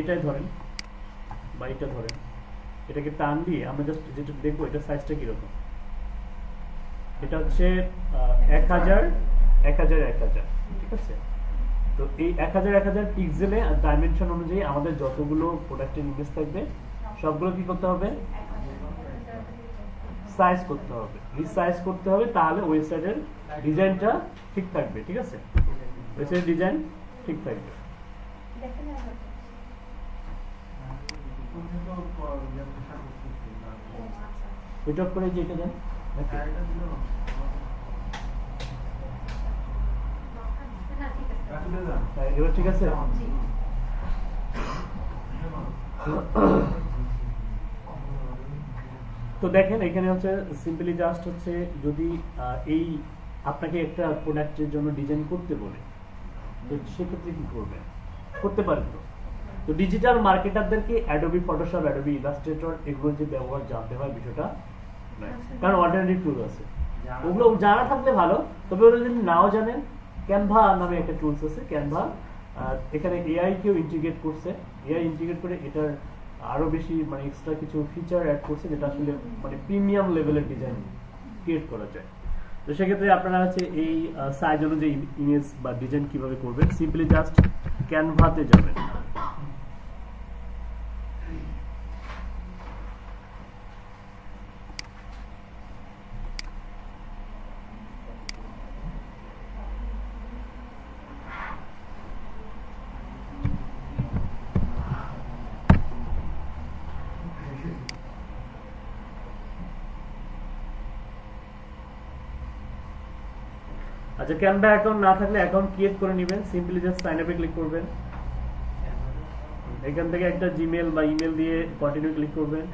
এটাই ধরেন বা এটা ধরেন, এটাকে টান দিয়ে আমরা জাস্ট যেটা দেখবো এটা সাইজটা কিরকম। এটা হচ্ছে 1000 1000 1000, ঠিক আছে? তো এই 1000 1000 পিক্সেলে ডাইমেনশন অনুযায়ী আমাদের যতগুলো প্রোডাক্টের ইমেজ থাকবে সবগুলো কি করতে হবে, সাইজ করতে হবে, রিসাইজ করতে হবে, তাহলে ওয়েবসাইটের ডিজাইনটা ঠিক থাকবে। ঠিক আছে, ওয়েবসাইটের ডিজাইন ঠিক থাকবে। সুইচ অফ করে যেটা দেন নাকি? এবার ঠিক আছে। তো দেখেন এখানে হচ্ছে সিম্পলি জাস্ট হচ্ছে যদি এই আপনাকে একটা প্রোডাক্টের জন্য ডিজাইন করতে বলে, তো সেক্ষেত্রে কি করবেন? করতে পারেন। তো ডিজিটাল মার্কেটারদেরকে অ্যাডোবি ফটোশপ, অ্যাডোবি ইলাস্ট্রেটর এগুলো যে ব্যবহার জানতে হয় বিষয়টা নয়, কারণ অল্টারনেটিভ টুল আছে, ওগুলো জানা থাকলে ভালো। তবে ওরা যদি নাও জানেন, ক্যানভা নামে একটা টুলস আছে, ক্যানভা এখানে এআই কেও ইন্টিগ্রেট করছে, এআই ইন্টিগ্রেট করে এটার আরো বেশি মানে এক্সট্রা কিছু ফিচার অ্যাড করছে, যেটা আসলে মানে প্রিমিয়াম লেভেলের ডিজাইন ক্রিয়েট করা যায়। তো সেক্ষেত্রে আপনারা হচ্ছে এই সাইজ অনুযায়ী ইমেজ বা ডিজাইন কিভাবে করবেন, সিম্পলি জাস্ট ক্যানভাতে যাবেন। আচ্ছা, ক্যানভা অ্যাকাউন্ট না থাকলে অ্যাকাউন্ট ক্রিয়েট করে নেবেন, সিম্পলি জাস্ট সাইন আপে ক্লিক করবেন। এখান থেকে একটা জিমেল বা ইমেল দিয়ে কন্টিনিউ ক্লিক করবেন।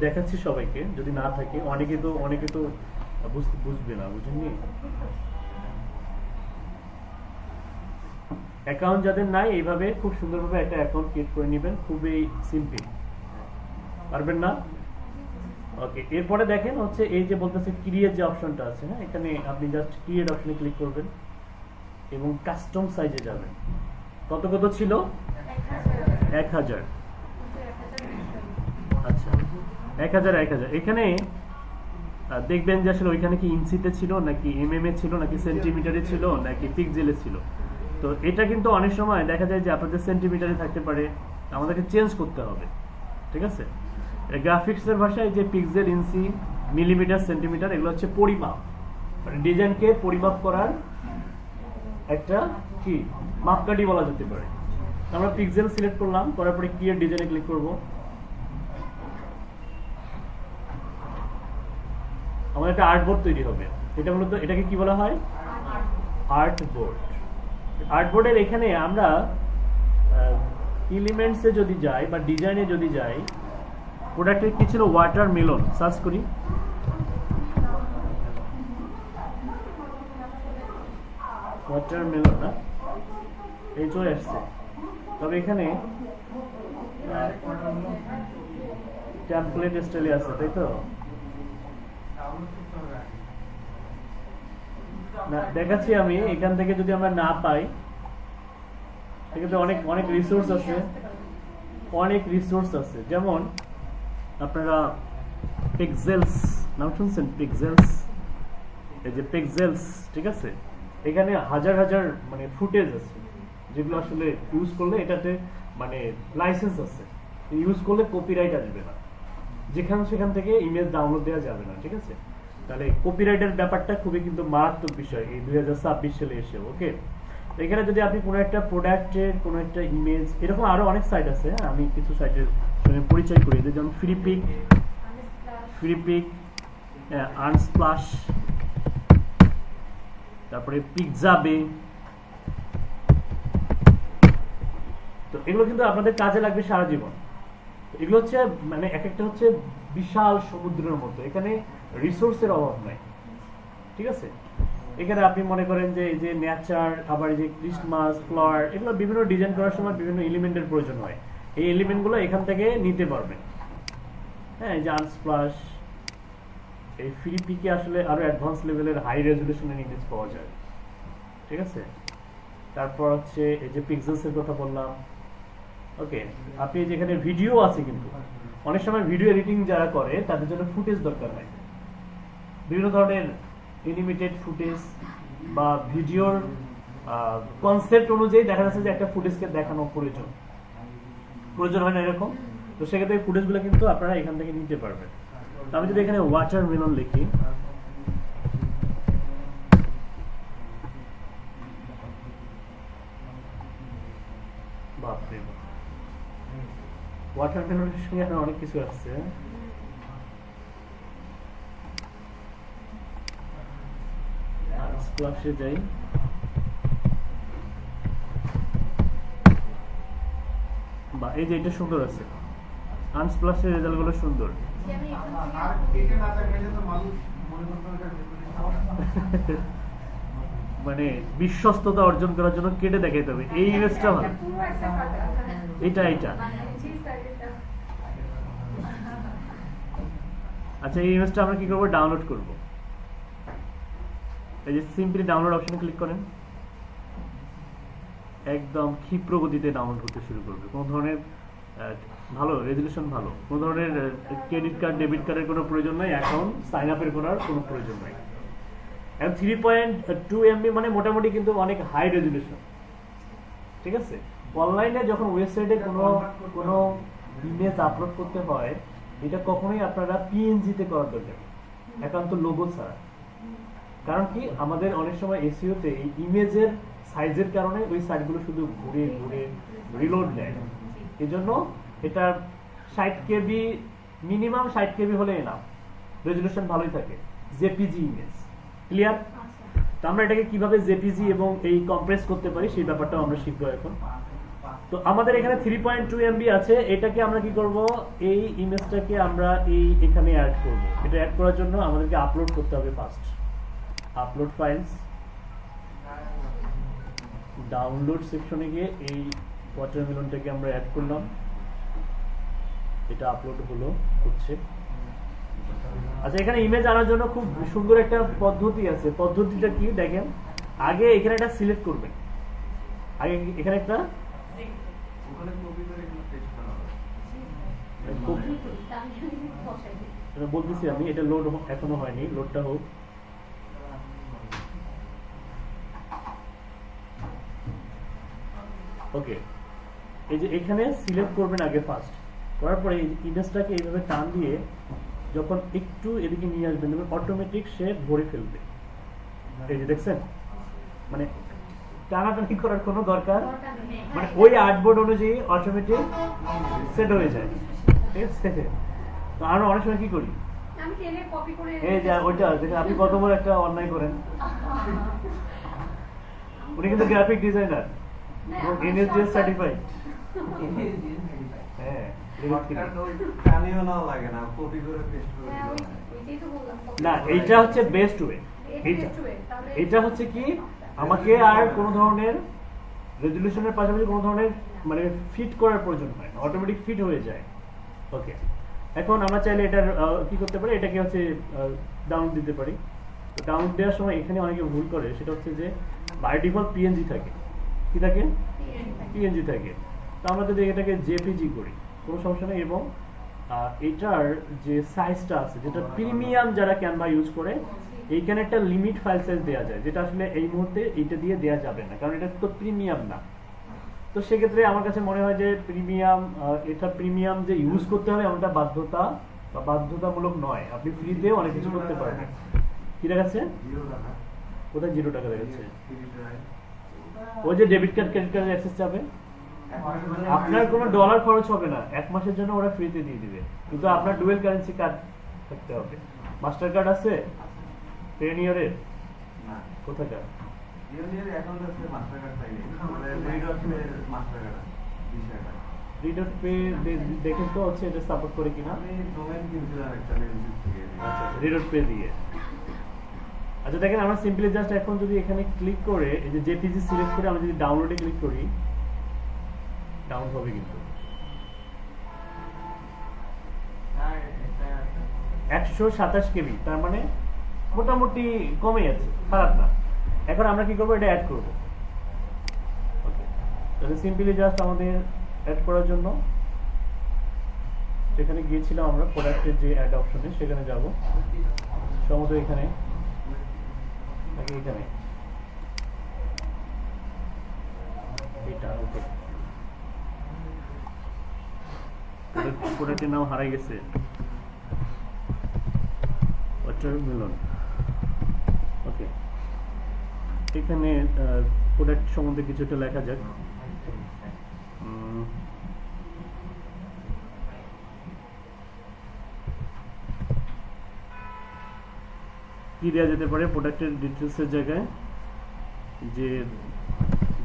দেখাচ্ছি সবাইকে, যদি না থাকে অনেকে তো বুঝবে না, বুঝেননি? অ্যাকাউন্ট যাদের নাই এইভাবে খুব সুন্দরভাবে একটা অ্যাকাউন্ট ক্রিয়েট করে নেবেন, খুবই সিম্পল। পারবেন না? ওকে, এরপরে দেখেন হচ্ছে এই যে বলতেছে ক্রিয়েট যে অপশনটা আছে, হ্যাঁ, এখানে আপনি জাস্ট ক্রিয়েট অপশনে ক্লিক করবেন এবং কাস্টম সাইজে যাবেন। কত ছিল? 1000। আচ্ছা, 1000। এখানে দেখবেন যে আসলে ওইখানে কি ইঞ্চিতে ছিল নাকি এমএম এ ছিল নাকি সেন্টিমিটারে ছিল নাকি পিক্সেলে ছিল। তো এটা কিন্তু অনেক সময় দেখা যায় যে আপনাদের সেন্টিমিটারে থাকতে পারে, আমাদেরকে চেঞ্জ করতে হবে। ঠিক আছে, গ্রাফিক্সের ভাষায় যে পিক্সেল, ইঞ্চি, মিলিমিটার, সেন্টিমিটার এগুলো হচ্ছে পরিমাপ, মানে ডিজাইনকে পরিমাপ করার একটা কি মাপকাঠি বলা যেতে পারে। আমরা পিক্সেল সিলেক্ট করলাম, করার পরে ক্রিয়েট ডিজাইনে ক্লিক করব। আমাদের একটা আর্টবোর্ড তৈরি হবে। এটা মূলত এটাকে কি বলা হয়? আর্টবোর্ড। আর্টবোর্ডের এখানে আমরা এলিমেন্টসে যদি যাই বা ডিজাইনে যদি যাই, প্রোডাক্টের কি ছিল? ওয়াটারমেলন। সার্চ করি, ওয়াটারমেলন না, এই চলে আসছে। তবে এখানে টেমপ্লেট স্টাইলে আছে, তাই তো? না, দেখাচ্ছি আমি। এখান থেকে যদি আমরা না পাই, সেক্ষেত্রে অনেক রিসোর্স আছে, যেমন আপনারা পিক্সেলস নাম শুনছেন? পিক্সেলস, এই যে পিক্সেলস, ঠিক আছে, এখানে হাজার মানে ফুটেজ আছে, যেগুলো আসলে ইউজ করলে এটাতে মানে লাইসেন্স আছে, ইউজ করলে কপিরাইট আসবে না, সেখান থেকে ইমেজ ডাউনলোড দেওয়া যাবে না। ঠিক আছে, তাহলে কপিরাইটের ব্যাপারটা খুবই কিন্তু মারাত্মক বিষয় এই 2026 সালে এসে। ওকে, এখানে যদি আপনি কোনো একটা প্রোডাক্টের কোনো একটা ইমেজ, এরকম আরো অনেক সাইট আছে, আমি কিছু সাইটের সঙ্গে পরিচয় করি, যেমন ফ্রিপিক, আনস্প্লাশ, তারপরে পিকজাবে। তো এগুলো কিন্তু আপনাদের কাজে লাগবে সারা জীবন। এগুলো হচ্ছে মানে এক একটা হচ্ছে বিশাল সমুদ্রের মতো, এখানে রিসোর্সের অভাব নাই। ঠিক আছে, এখানে আপনি মনে করেন যে এই যে নেচার, আবার এই যে ক্রিসমাস, ফ্লাওয়ার, এগুলো বিভিন্ন ডিজাইন করার সময় বিভিন্ন এলিমেন্টের প্রয়োজন হয়, এই এলিমেন্টগুলো এখান থেকে নিতে পারবেন। হ্যাঁ, এই যে আনস্প্লাশ, এই ফ্রিপিকে আসলে আরো অ্যাডভান্স লেভেলের হাই রেজলিউশনের ইমেজ পাওয়া যায়। ঠিক আছে, তারপর হচ্ছে এই যে পিক্সেলসের কথা বললাম। ওকে, আপনি যেখানে ভিডিও আছে, কিন্তু অনেক সময় ভিডিও এডিটিং যারা করে তাদের জন্য ফুটেজ দরকার হয়, বিভিন্ন ধরনের অ্যানিমেটেড ফুটেজ বা ভিডিওর কনসেপ্ট অনুযায়ী দেখা যাচ্ছে যে একটা ফুটেজকে দেখানো প্রয়োজন। প্রয়োজন হয় না এরকম। তো সেক্ষেত্রে ফুটেজগুলো কিন্তু আপনারা এখান থেকে নিতে পারবেন। তো আমি যদি এখানে ওয়াটারমেলন লিখি, বাপরে ওয়াটারমেলনের সঙ্গে এখন অনেক কিছু আসছে। স্প্লাশে যাই, বা এই যে এটা সুন্দর আছে, আনস্প্লাশের রেজাল্ট গুলো সুন্দর। আর এটা না থাকলে তো মানুষ মনে করতে হবে মানে বিশ্বস্ততা অর্জন করার জন্য কেটে দেখাইতে হবে এই ইমেজটা ভালো, এটা এটা আচ্ছা এই ইমেজটা আমরা কি করবো, ডাউনলোড করব। এই যে সিম্পলি ডাউনলোড অপশনে ক্লিক করেন, একদম ক্ষিপ্র গতিতে ডাউনলোড করতে শুরু করবে। কোনো ধরনের ভালো রেজুলেশন ভালো, কোনো ধরনের ক্রেডিট কার্ড ডেবিট কার্ডের কোনো প্রয়োজন নাই, অ্যাকাউন্ট সাইন আপের করার কোনো প্রয়োজন নাই। এখন 3.2 MB মানে মোটামুটি কিন্তু অনেক হাই রেজুলেশন, ঠিক আছে। অনলাইনে যখন ওয়েবসাইটে কোনো ইমেজ আপলোড করতে হয়, এটা কখনোই আপনারা পিএনজিতে করার দরকার, একান্ত লোগো ছাড়া। কারণ কি আমাদের অনেক সময় এসইওতে এই ইমেজের সাইজের কারণে ওই সাইটগুলো শুধু ঘুরে ঘুরে রিলোড দেয়। এই জন্য এটা 60 KB মিনিমাম 60 KB হলে না, রেজুলেশন ভালোই থাকে। JPG image clear. তো আমরা এটাকে কিভাবে জেপিজি এবং এই কম্প্রেস করতে পারি সেই ব্যাপারটাও আমরা শিখবো এখন। তো আমাদের এখানে 3.2 MB আছে, এটাকে আমরা কি করব, এই ইমেজটাকে আমরা এখানে অ্যাড করব। এটা অ্যাড করার জন্য আমাদেরকে আপলোড করতে হবে ফার্স্ট। আপলোড ফাইলস, ডাউনলোড সেকশনে গিয়ে এই ওয়াটারমেলনটাকে আমরা অ্যাড করলাম, এটা আপলোড হচ্ছে। আচ্ছা এখানে ইমেজ আনার জন্য খুব সুন্দর একটা পদ্ধতি আছে। পদ্ধতিটা কি দেখেন, আগে এখানে একটা সিলেক্ট করবেন, আগে এখানে একটা বলতেছি আমি, এটা লোড এখনো হয়নি, লোডটা হোক। ওকে, এই যে এখানে সিলেক্ট করবেন আগে ফার্স্ট, করার পরে এই ইমেজটাকে এইভাবে টান দিয়ে যখন একটু এদিকে নিয়ে আসবেন, দেখবেন অটোমেটিক সে ভরে ফেলবে। এই যে দেখছেন, মানে টানাটানি করার কোনো দরকার, মানে ওই আর্টবোর্ড অনুযায়ী অটোমেটিক সেট হয়ে যায়, ঠিক আছে। তো আমরা অনেক সময় কি করি, এই যে ওইটা দেখেন আপনি কত বড় একটা অন্যায় করেন। উনি কিন্তু গ্রাফিক ডিজাইনার এবং এনএসডিএস সার্টিফাইড। হ্যাঁ না, এইটা হচ্ছে বেস্ট ওয়ে। এটা হচ্ছে কি, আমাকে আর কোনো ধরনের রেজুলেশনের পাশাপাশি কোনো ধরনের মানে ফিট করার প্রয়োজন হয় না, অটোমেটিক ফিট হয়ে যায়। ওকে, এখন আমরা চাইলে এটার কি করতে পারি, এটাকে হচ্ছে ডাউনলোড দিতে পারি। তো ডাউনলোড দেওয়ার সময় এখানে অনেকে ভুল করে, সেটা হচ্ছে যে বাই ডিফল্ট পিএনজি থাকে। কি থাকে? পিএনজি থাকে। তো আমরা যদি এটাকে জেপিজি করি কোনো সমস্যা নেই। এবং এটার যে সাইজটা আছে, যেটা প্রিমিয়াম যারা ক্যানভা ইউজ করে, এইখানে একটা লিমিট ফাইল সাইজ দেওয়া যায়, যেটা আসলে এই মুহূর্তে এইটা দিয়ে দেওয়া যাবে না, কারণ এটা তো প্রিমিয়াম না। তো সেক্ষেত্রে আমার কাছে মনে হয় যে এটা প্রিমিয়াম যে ইউজ করতে হবে এমনটা বাধ্যতামূলক নয়, আপনি ফ্রিতেও অনেক কিছু করতে পারবেন। কি দেখাচ্ছে? কোথায় 0 টাকা দেখাচ্ছে? ওই যে ডেবিট কার্ড ক্রেডিট কার্ডের অ্যাক্সেস চাবে, আপনার কোনো ডলার খরচ হবে না, 1 মাসের জন্য ওরা ফ্রিতে দিয়ে দিবে। কিন্তু আপনার ডুয়েল কারেন্সি কার্ড থাকতে হবে। মাস্টার কার্ড আছে পেনিয়রের? না। কোথাকার? পেনিয়রের অ্যাকাউন্ট আছে, মাস্টার কার্ড চাই না। রিডট পে মাস্টার কার্ড আছে 20 টাকা। রিডট পে দেখেন তো হচ্ছে এটা সাপোর্ট করে কিনা। আমি ডোমেইন কিনছিলাম একটা মেলজিট থেকে। আচ্ছা, রিডট পে দিয়ে। আচ্ছা দেখেন, আমরা সিম্পলি জাস্ট এখন যদি এখানে ক্লিক করে এই যে জেপিজি সিলেক্ট করে আমরা যদি ডাউনলোডে ক্লিক করি, ডাউনলোড হবে কিন্তু 127 KB, তার মানে মোটামুটি কমে আছে, খারাপ না। এখন আমরা কি করবো, এটা অ্যাড করব। ওকে, তাহলে সিম্পলি জাস্ট আমাদের অ্যাড করার জন্য যেখানে গিয়েছিলাম আমরা প্রোডাক্টের যে অ্যাড অপশনে, সেখানে যাব। সম্ভবত এখানে এখানে এটা ওকে, প্রোডাক্টের নাম হারাই গেছে, ওয়াটারমেলন। ওকে, এখানে প্রোডাক্ট সম্বন্ধে কিছুটা লেখা যাক। কি দেওয়া যেতে পারে প্রোডাক্টের ডিটেলসের জায়গায়, যে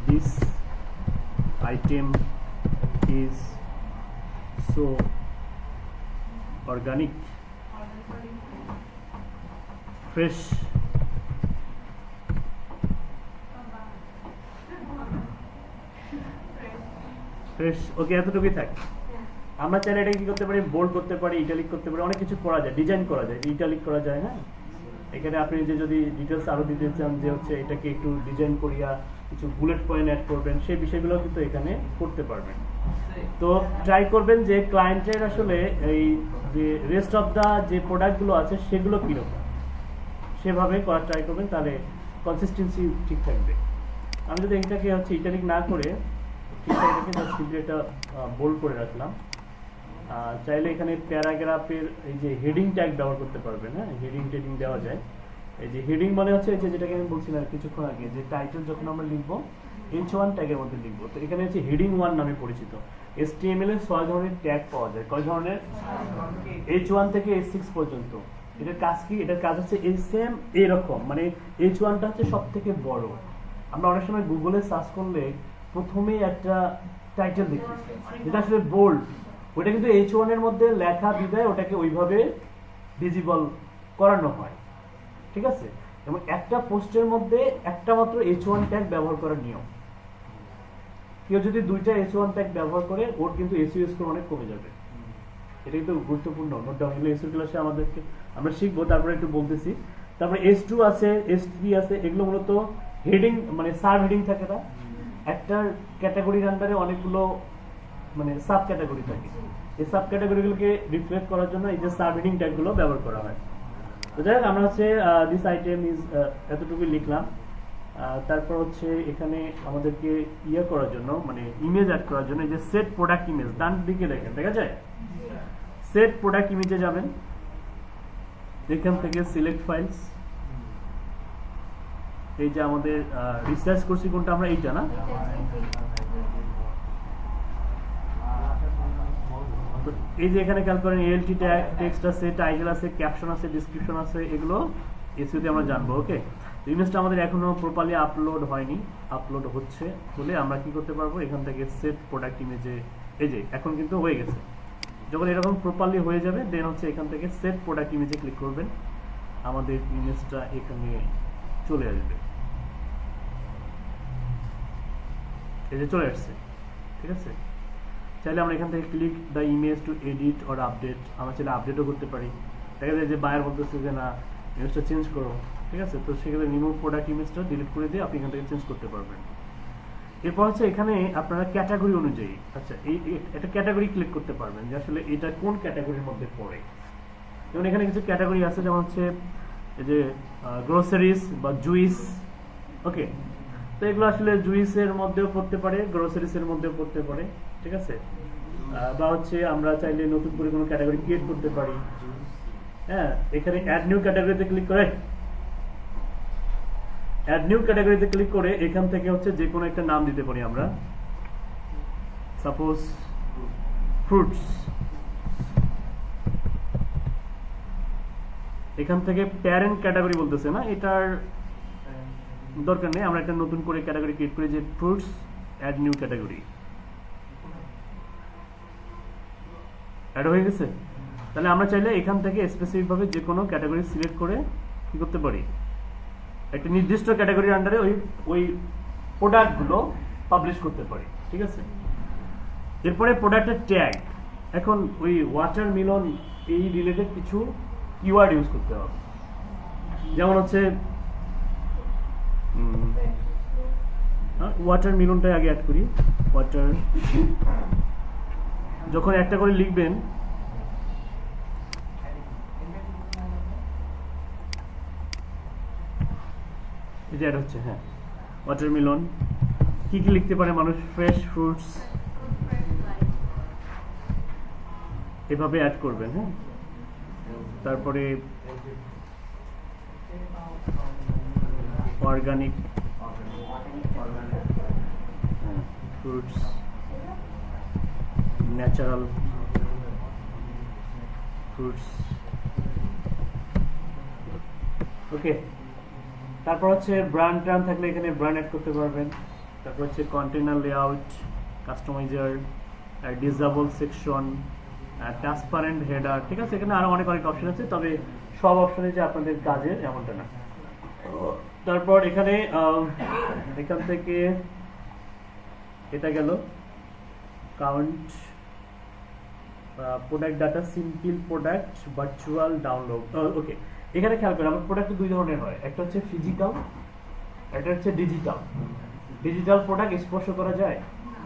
this item is so organic, fresh, fresh. Okay, এতটুকুই থাক। আমরা চাইলে এটা কি করতে পারি, বোল্ড করতে পারি, ইটালিক করতে পারি, অনেক কিছু করা যায়, ডিজাইন করা যায়, ইটালিক করা যায়। হ্যাঁ, এখানে আপনি যে যদি ডিটেলস আরো দিতে চান যে হচ্ছে এটাকে একটু ডিজাইন করিয়া কিছু বুলেট পয়েন্ট অ্যাড করবেন, সেই বিষয়গুলো কিন্তু এখানে করতে পারবেন। তো ট্রাই করবেন যে ক্লায়েন্টের আসলে এই যে রেস্ট অফ দা যে প্রোডাক্টগুলো আছে সেগুলো কিরকম, সেভাবে করার ট্রাই করবেন, তাহলে কনসিস্টেন্সি ঠিক থাকবে। আমি যদি এটাকে হচ্ছে ইটালিক না করে ঠিকঠাক রেখে জাস্ট সিম্পলি একটা বোল্ড করে রাখলাম। চাইলে এখানে প্যারাগ্রাফের এই যে হেডিং ট্যাগ ব্যবহার করতে পারবেন। হ্যাঁ, হেডিং টেডিং দেওয়া যায়। এই যে হেডিং মানে হচ্ছে যে যেটাকে আমি বলছিলাম কিছুক্ষণ আগে, যে টাইটেল যখন আমরা লিখবো H1 ট্যাগের মধ্যে লিখবো, তো এখানে হচ্ছে হেডিং 1 নামে পরিচিত। HTML এর 6 ধরনের ট্যাগ পাওয়া যায়। কয় ধরনের? H1 থেকে H6 পর্যন্ত। এটার কাজ কি? এটার কাজ হচ্ছে এই সেম এরকম, মানে H1টা হচ্ছে সব থেকে বড়। আমরা অনেক সময় গুগলে সার্চ করলে প্রথমে একটা টাইটেল দেখি যেটা আসলে বোল্ড, ওটা কিন্তু H1 এর মধ্যে লেখা বিদায় ওটাকে ওইভাবে ভিজিবল করানো হয়। ঠিক আছে? এবং একটা পোস্টের মধ্যে একটা মাত্র H1 ট্যাগ ব্যবহার করার নিয়ম। কেউ যদি দুইটা H1 ট্যাগ ব্যবহার করে ওর কিন্তু SEO স্কোর অনেক কমে যাবে। এটা কিন্তু গুরুত্বপূর্ণ, নোট ডাউন। এগুলো SEO ক্লাসে আমাদেরকে আমরা শিখবো, তারপরে একটু বলতেছি। তারপরে S2 আছে, S3 আছে, এগুলো মূলত হেডিং মানে সাব হেডিং থাকে না, একটা ক্যাটাগরির আন্ডারে অনেকগুলো মানে সাব ক্যাটাগরি থাকে। এই সাব ক্যাটাগরিগুলোকে রিফ্লেক্ট করার জন্য এই যে সাব হেডিং ট্যাগগুলো ব্যবহার করা হয়। তো যাই হোক, আমরা হচ্ছে দিস আইটেম ইজ এতটুকুই লিখলাম। তারপর হচ্ছে এখানে আমাদেরকে ইয়ে করার জন্য মানে ইমেজ অ্যাড করার জন্য এই যে সেট প্রোডাক্ট ইমেজ ডান দিকে দেখেন, দেখা যায় সেট প্রোডাক্ট ইমেজে যাবেন, এখান থেকে সিলেক্ট ফাইলস, এই যে আমাদের রিসার্চ করছি কোনটা আমরা, এইটা না, এই যে এখানে খেয়াল করেন এলটি টেক্সট আছে, টাইটেল আছে, ক্যাপশন আছে, ডেসক্রিপশন আছে, এগুলো এসইওতে আমরা জানবো। ওকে, ইমেজটা আমাদের এখনো প্রপারলি আপলোড হয়নি, আপলোড হচ্ছে বলে আমরা কি করতে পারবো, এখান থেকে সেট প্রোডাক্ট ইমেজে, এই যে এখন কিন্তু হয়ে গেছে। যখন এরকম প্রপারলি হয়ে যাবে দেন হচ্ছে এখান থেকে সেট প্রোডাক্ট ইমেজে ক্লিক করবেন, আমাদের ইমেজটা এখানে চলে আসবে। এই যে চলে আসছে, ঠিক আছে। চাইলে আমরা এখান থেকে click the image to edit or update, আমরা চাইলে আপডেটও করতে পারি। দেখা যায় যে বায়ার বলতেছে যে না ইমেজটা চেঞ্জ করো, ঠিক আছে, তো সেক্ষেত্রে রিমুভ প্রোডাক্ট ইমেজটা ডিলিট করে দিয়ে আপনি এখান থেকে চেঞ্জ করতে পারবেন। এরপর হচ্ছে এখানে আপনারা ক্যাটাগরি অনুযায়ী, আচ্ছা এই একটা ক্যাটাগরি ক্লিক করতে পারবেন যে আসলে এটা কোন ক্যাটাগরির মধ্যে পড়ে। যেমন এখানে কিছু ক্যাটাগরি আছে, যেমন হচ্ছে এই যে গ্রোসারিজ বা জুইস। ওকে, তো এগুলো আসলে জুইসের মধ্যেও পড়তে পারে, গ্রোসারিজের মধ্যেও পড়তে পারে, ঠিক আছে। বা হচ্ছে আমরা চাইলে নতুন করে কোনো ক্যাটাগরি ক্রিয়েট করতে পারি। হ্যাঁ, এখানে অ্যাড নিউ ক্যাটাগরিতে ক্লিক করে, অ্যাড নিউ ক্যাটাগরিতে ক্লিক করে এখান থেকে হচ্ছে যে কোনো একটা নাম দিতে পারি আমরা, সাপোজ ফ্রুটস। এখান থেকে প্যারেন্ট ক্যাটাগরি বলতেছে না, এটার দরকার নেই, আমরা একটা নতুন করে ক্যাটাগরি ক্রিয়েট করি যে fruits, add new category, add হয়ে গেছে। তাহলে আমরা চাইলে এখান থেকে স্পেসিফিক ভাবে যে কোনো ক্যাটাগরি সিলেক্ট করে কি করতে পারি, একটা নির্দিষ্ট ক্যাটাগরির আন্ডারে ওই প্রোডাক্টগুলো পাবলিশ করতে পারি, ঠিক আছে। এরপরে প্রোডাক্টের ট্যাগ, এখন ওই ওয়াটারমেলন এই রিলেটেড কিছু কিওয়ার্ড ইউজ করতে হবে। যেমন হচ্ছে ওয়াটারমেলনটাই আগে অ্যাড করি, ওয়াটার, যখন একটা করে লিখবেন এই যে অ্যাড হচ্ছে। হ্যাঁ, ওয়াটারমেলন কি কি লিখতে পারে মানুষ, ফ্রেশ ফ্রুটস, এভাবে অ্যাড করবেন। হ্যাঁ, তারপরে অর্গানিক ফ্রুটস, ন্যাচারাল ফ্রুটস। ওকে, তারপর হচ্ছে ব্র্যান্ড ট্রাম থাকলে এখানে ব্র্যান্ড অ্যাড করতে পারবেন। তারপর হচ্ছে container layout, customiser, disable section, transparent header. ঠিক আছে, এখানে আরো অনেক অপশন আছে, তবে সব অপশনে যে আপনাদের কাজের এমনটা না। তারপর এখানে এখান থেকে এটা গেল count product data, simple product, virtual download. Okay, এখানে খেয়াল করেন আমার প্রোডাক্ট দুই ধরনের হয়, একটা হচ্ছে ফিজিক্যাল, একটা হচ্ছে ডিজিটাল। ডিজিটাল প্রোডাক্ট স্পর্শ করা যায়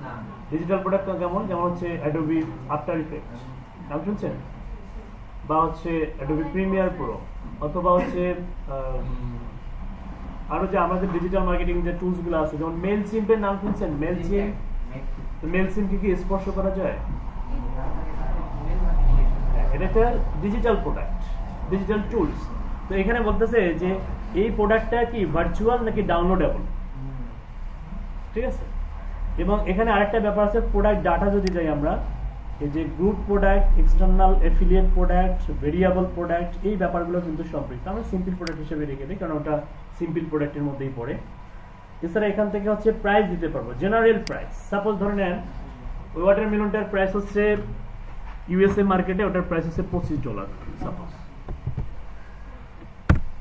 না। ডিজিটাল প্রোডাক্ট কেমন, যেমন হচ্ছে অ্যাডোবি আফটার ইফেক্টস, নাম শুনছেন, বা হচ্ছে অ্যাডোবি প্রিমিয়ার প্রো, অথবা হচ্ছে আরো যে আমাদের ডিজিটাল মার্কেটিং যে টুলস গুলো আছে, যেমন মেল সিম্পের নাম শুনছেন। মেল সিম কি স্পর্শ করা যায়? এটা একটা ডিজিটাল প্রোডাক্ট, ডিজিটাল টুলস। তো এখানে বলতেছে যে এই প্রোডাক্টটা কি ভার্চুয়াল নাকি ডাউনলোডেবল। ঠিক আছে, এবং এখানে আরেকটা ব্যাপার আছে, প্রোডাক্ট ডাটা যদি যাই আমরা, এই যে group product, external affiliate product, variable product, এই ব্যাপারগুলো কিন্তু সম্পৃক্ত। আমরা সিম্পল প্রোডাক্ট হিসেবে রেখে দিই, কারণ ওটা সিম্পল প্রোডাক্টের মধ্যেই পড়ে। এছাড়া এখান থেকে হচ্ছে প্রাইস দিতে পারবো, জেনারেল প্রাইস। সাপোজ ধরে নেন ওই ওয়াটারমেলনটার প্রাইস হচ্ছে ইউএসএ মার্কেটে, ওটার প্রাইস হচ্ছে $25 সাপোজ।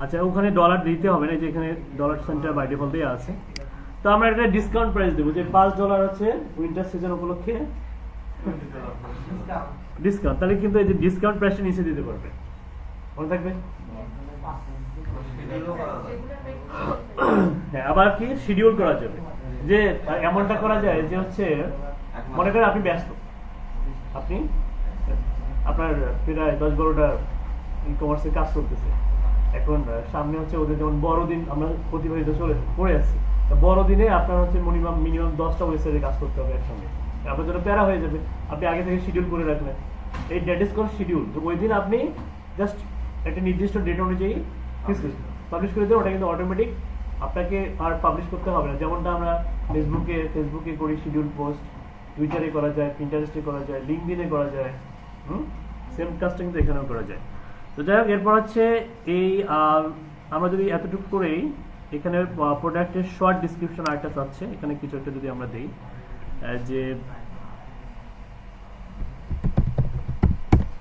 আচ্ছা, ওখানে ডলার দিতে হবে না, যে এখানে ডলার সেন্টার বাই ডিফল্ট দেওয়া আছে। তো আমরা একটা ডিসকাউন্ট প্রাইস দেবো, যে $5 হচ্ছে উইন্টার সিজন উপলক্ষে ডিসকাউন্ট। তাহলে কিন্তু এই যে ডিসকাউন্ট প্রাইসটা নিচে দিতে পারবে, মনে থাকবে। হ্যাঁ, আবার কি শিডিউল করা যাবে, যে এমনটা করা যায় যে হচ্ছে মনে করেন আপনি ব্যস্ত, আপনি আপনার প্রায় 10-12টা ই কমার্সের কাজ করতেছে, এখন সামনে হচ্ছে ওদের যেমন বড়দিন আমরা প্রতিবাহিত পড়ে আসছি, বড়দিনে আপনার হচ্ছে মিনিমাম 10টা ওয়েবসাইটে কাজ করতে হবে একসঙ্গে, আপনার জন্য প্যারা হয়ে যাবে। আপনি আগে থেকে শিডিউল করে রাখলেন, এই ডেট ইজ কল্ড শিডিউল। তো ওই দিন আপনি জাস্ট একটা নির্দিষ্ট ডেট অনুযায়ী পাবলিশ করে দেন, ওটা কিন্তু অটোমেটিক আপনাকে আর পাবলিশ করতে হবে না। যেমনটা আমরা ফেসবুকে করি শিডিউল পোস্ট, টুইটারে করা যায়, পিন্টারেস্টে করা যায়, লিঙ্কডইনে করা যায়। সেম কাজটা কিন্তু এখানেও করা যায়। তো যাই হোক, এরপর হচ্ছে এই আমরা যদি এতটুকু করেই এখানে প্রোডাক্টের শর্ট ডিসক্রিপশন আরেকটা চাচ্ছে, এখানে কিছু একটা যদি আমরা দিই, যে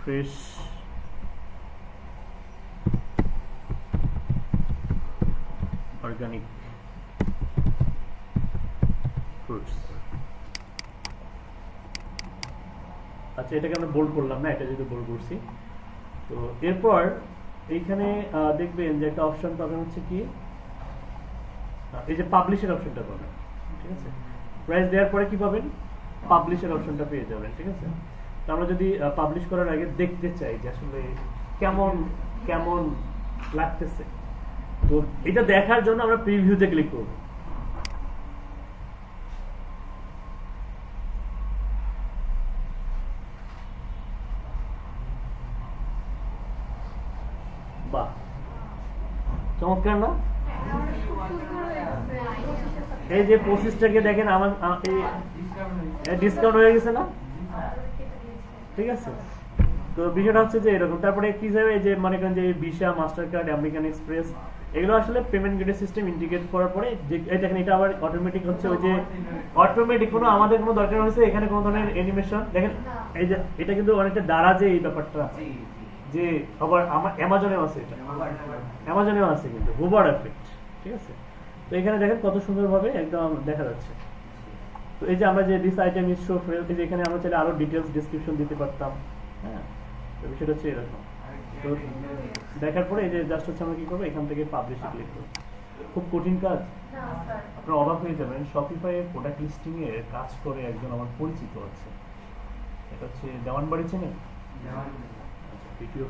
ফ্রেশ অর্গানিক ফ্রুটস। আচ্ছা, এটাকে আমরা বোল্ড করলাম না, এটা যদি বোল্ড করছি। তো এরপর এইখানে দেখবেন যে একটা অপশন পাবেন হচ্ছে কি, এই যে পাবলিশের অপশনটা পাবেন। ঠিক আছে, প্রাইস দেওয়ার পরে কি পাবেন, পাবলিশের অপশনটা পেয়ে যাবেন। ঠিক আছে, তো আমরা যদি পাবলিশ করার আগে দেখতে চাই যে আসলে কেমন কেমন লাগতেছে, তো এটা দেখার জন্য আমরা প্রিভিউতে ক্লিক করব। বাহ, চমৎকার না? এই যে 25টাকে দেখেন, আমার ডিসকাউন্ট হয়ে গেছে না? ঠিক আছে, তো বিষয়টা হচ্ছে যে এরকম। তারপরে কি যাবে, যে মনে করেন যে visa, master card, American express, এগুলো আসলে পেমেন্ট গেটওয়ে সিস্টেম ইন্টিগ্রেট করার পরে যে দেখেন এটা আবার অটোমেটিক হচ্ছে, ওই যে অটোমেটিক কোনো আমাদের কোনো দরকার হয়েছে এখানে কোনো ধরনের অ্যানিমেশন। দেখেন এই যে এটা কিন্তু অনেকটা দাঁড়া, যে এই ব্যাপারটা যে আবার আমার অ্যামাজনেও আছে, এটা অ্যামাজনেও আছে কিন্তু হোভার এফেক্ট। ঠিক আছে, তো এখানে দেখেন কত সুন্দরভাবে একদম দেখা যাচ্ছে। তো এই যে আমরা যে this item is show frail, এই যে এখানে আমরা চাইলে আরো ডিটেইলস ডেসক্রিপশন দিতে পারতাম। হ্যাঁ, তো বিষয়টা হচ্ছে এরকম। তো দেখার পরে এই যে জাস্ট হচ্ছে আমরা কি করবো, এখান থেকে পাবলিশে ক্লিক করবো। খুব কঠিন কাজ, আপনারা অবাক হয়ে যাবেন। শপিফাই এর প্রোডাক্ট লিস্টিং এর কাজ করে একজন আমার পরিচিত আছে, এটা হচ্ছে দেওয়ানবাড়ি চেনেন? আচ্ছা, ভিডিও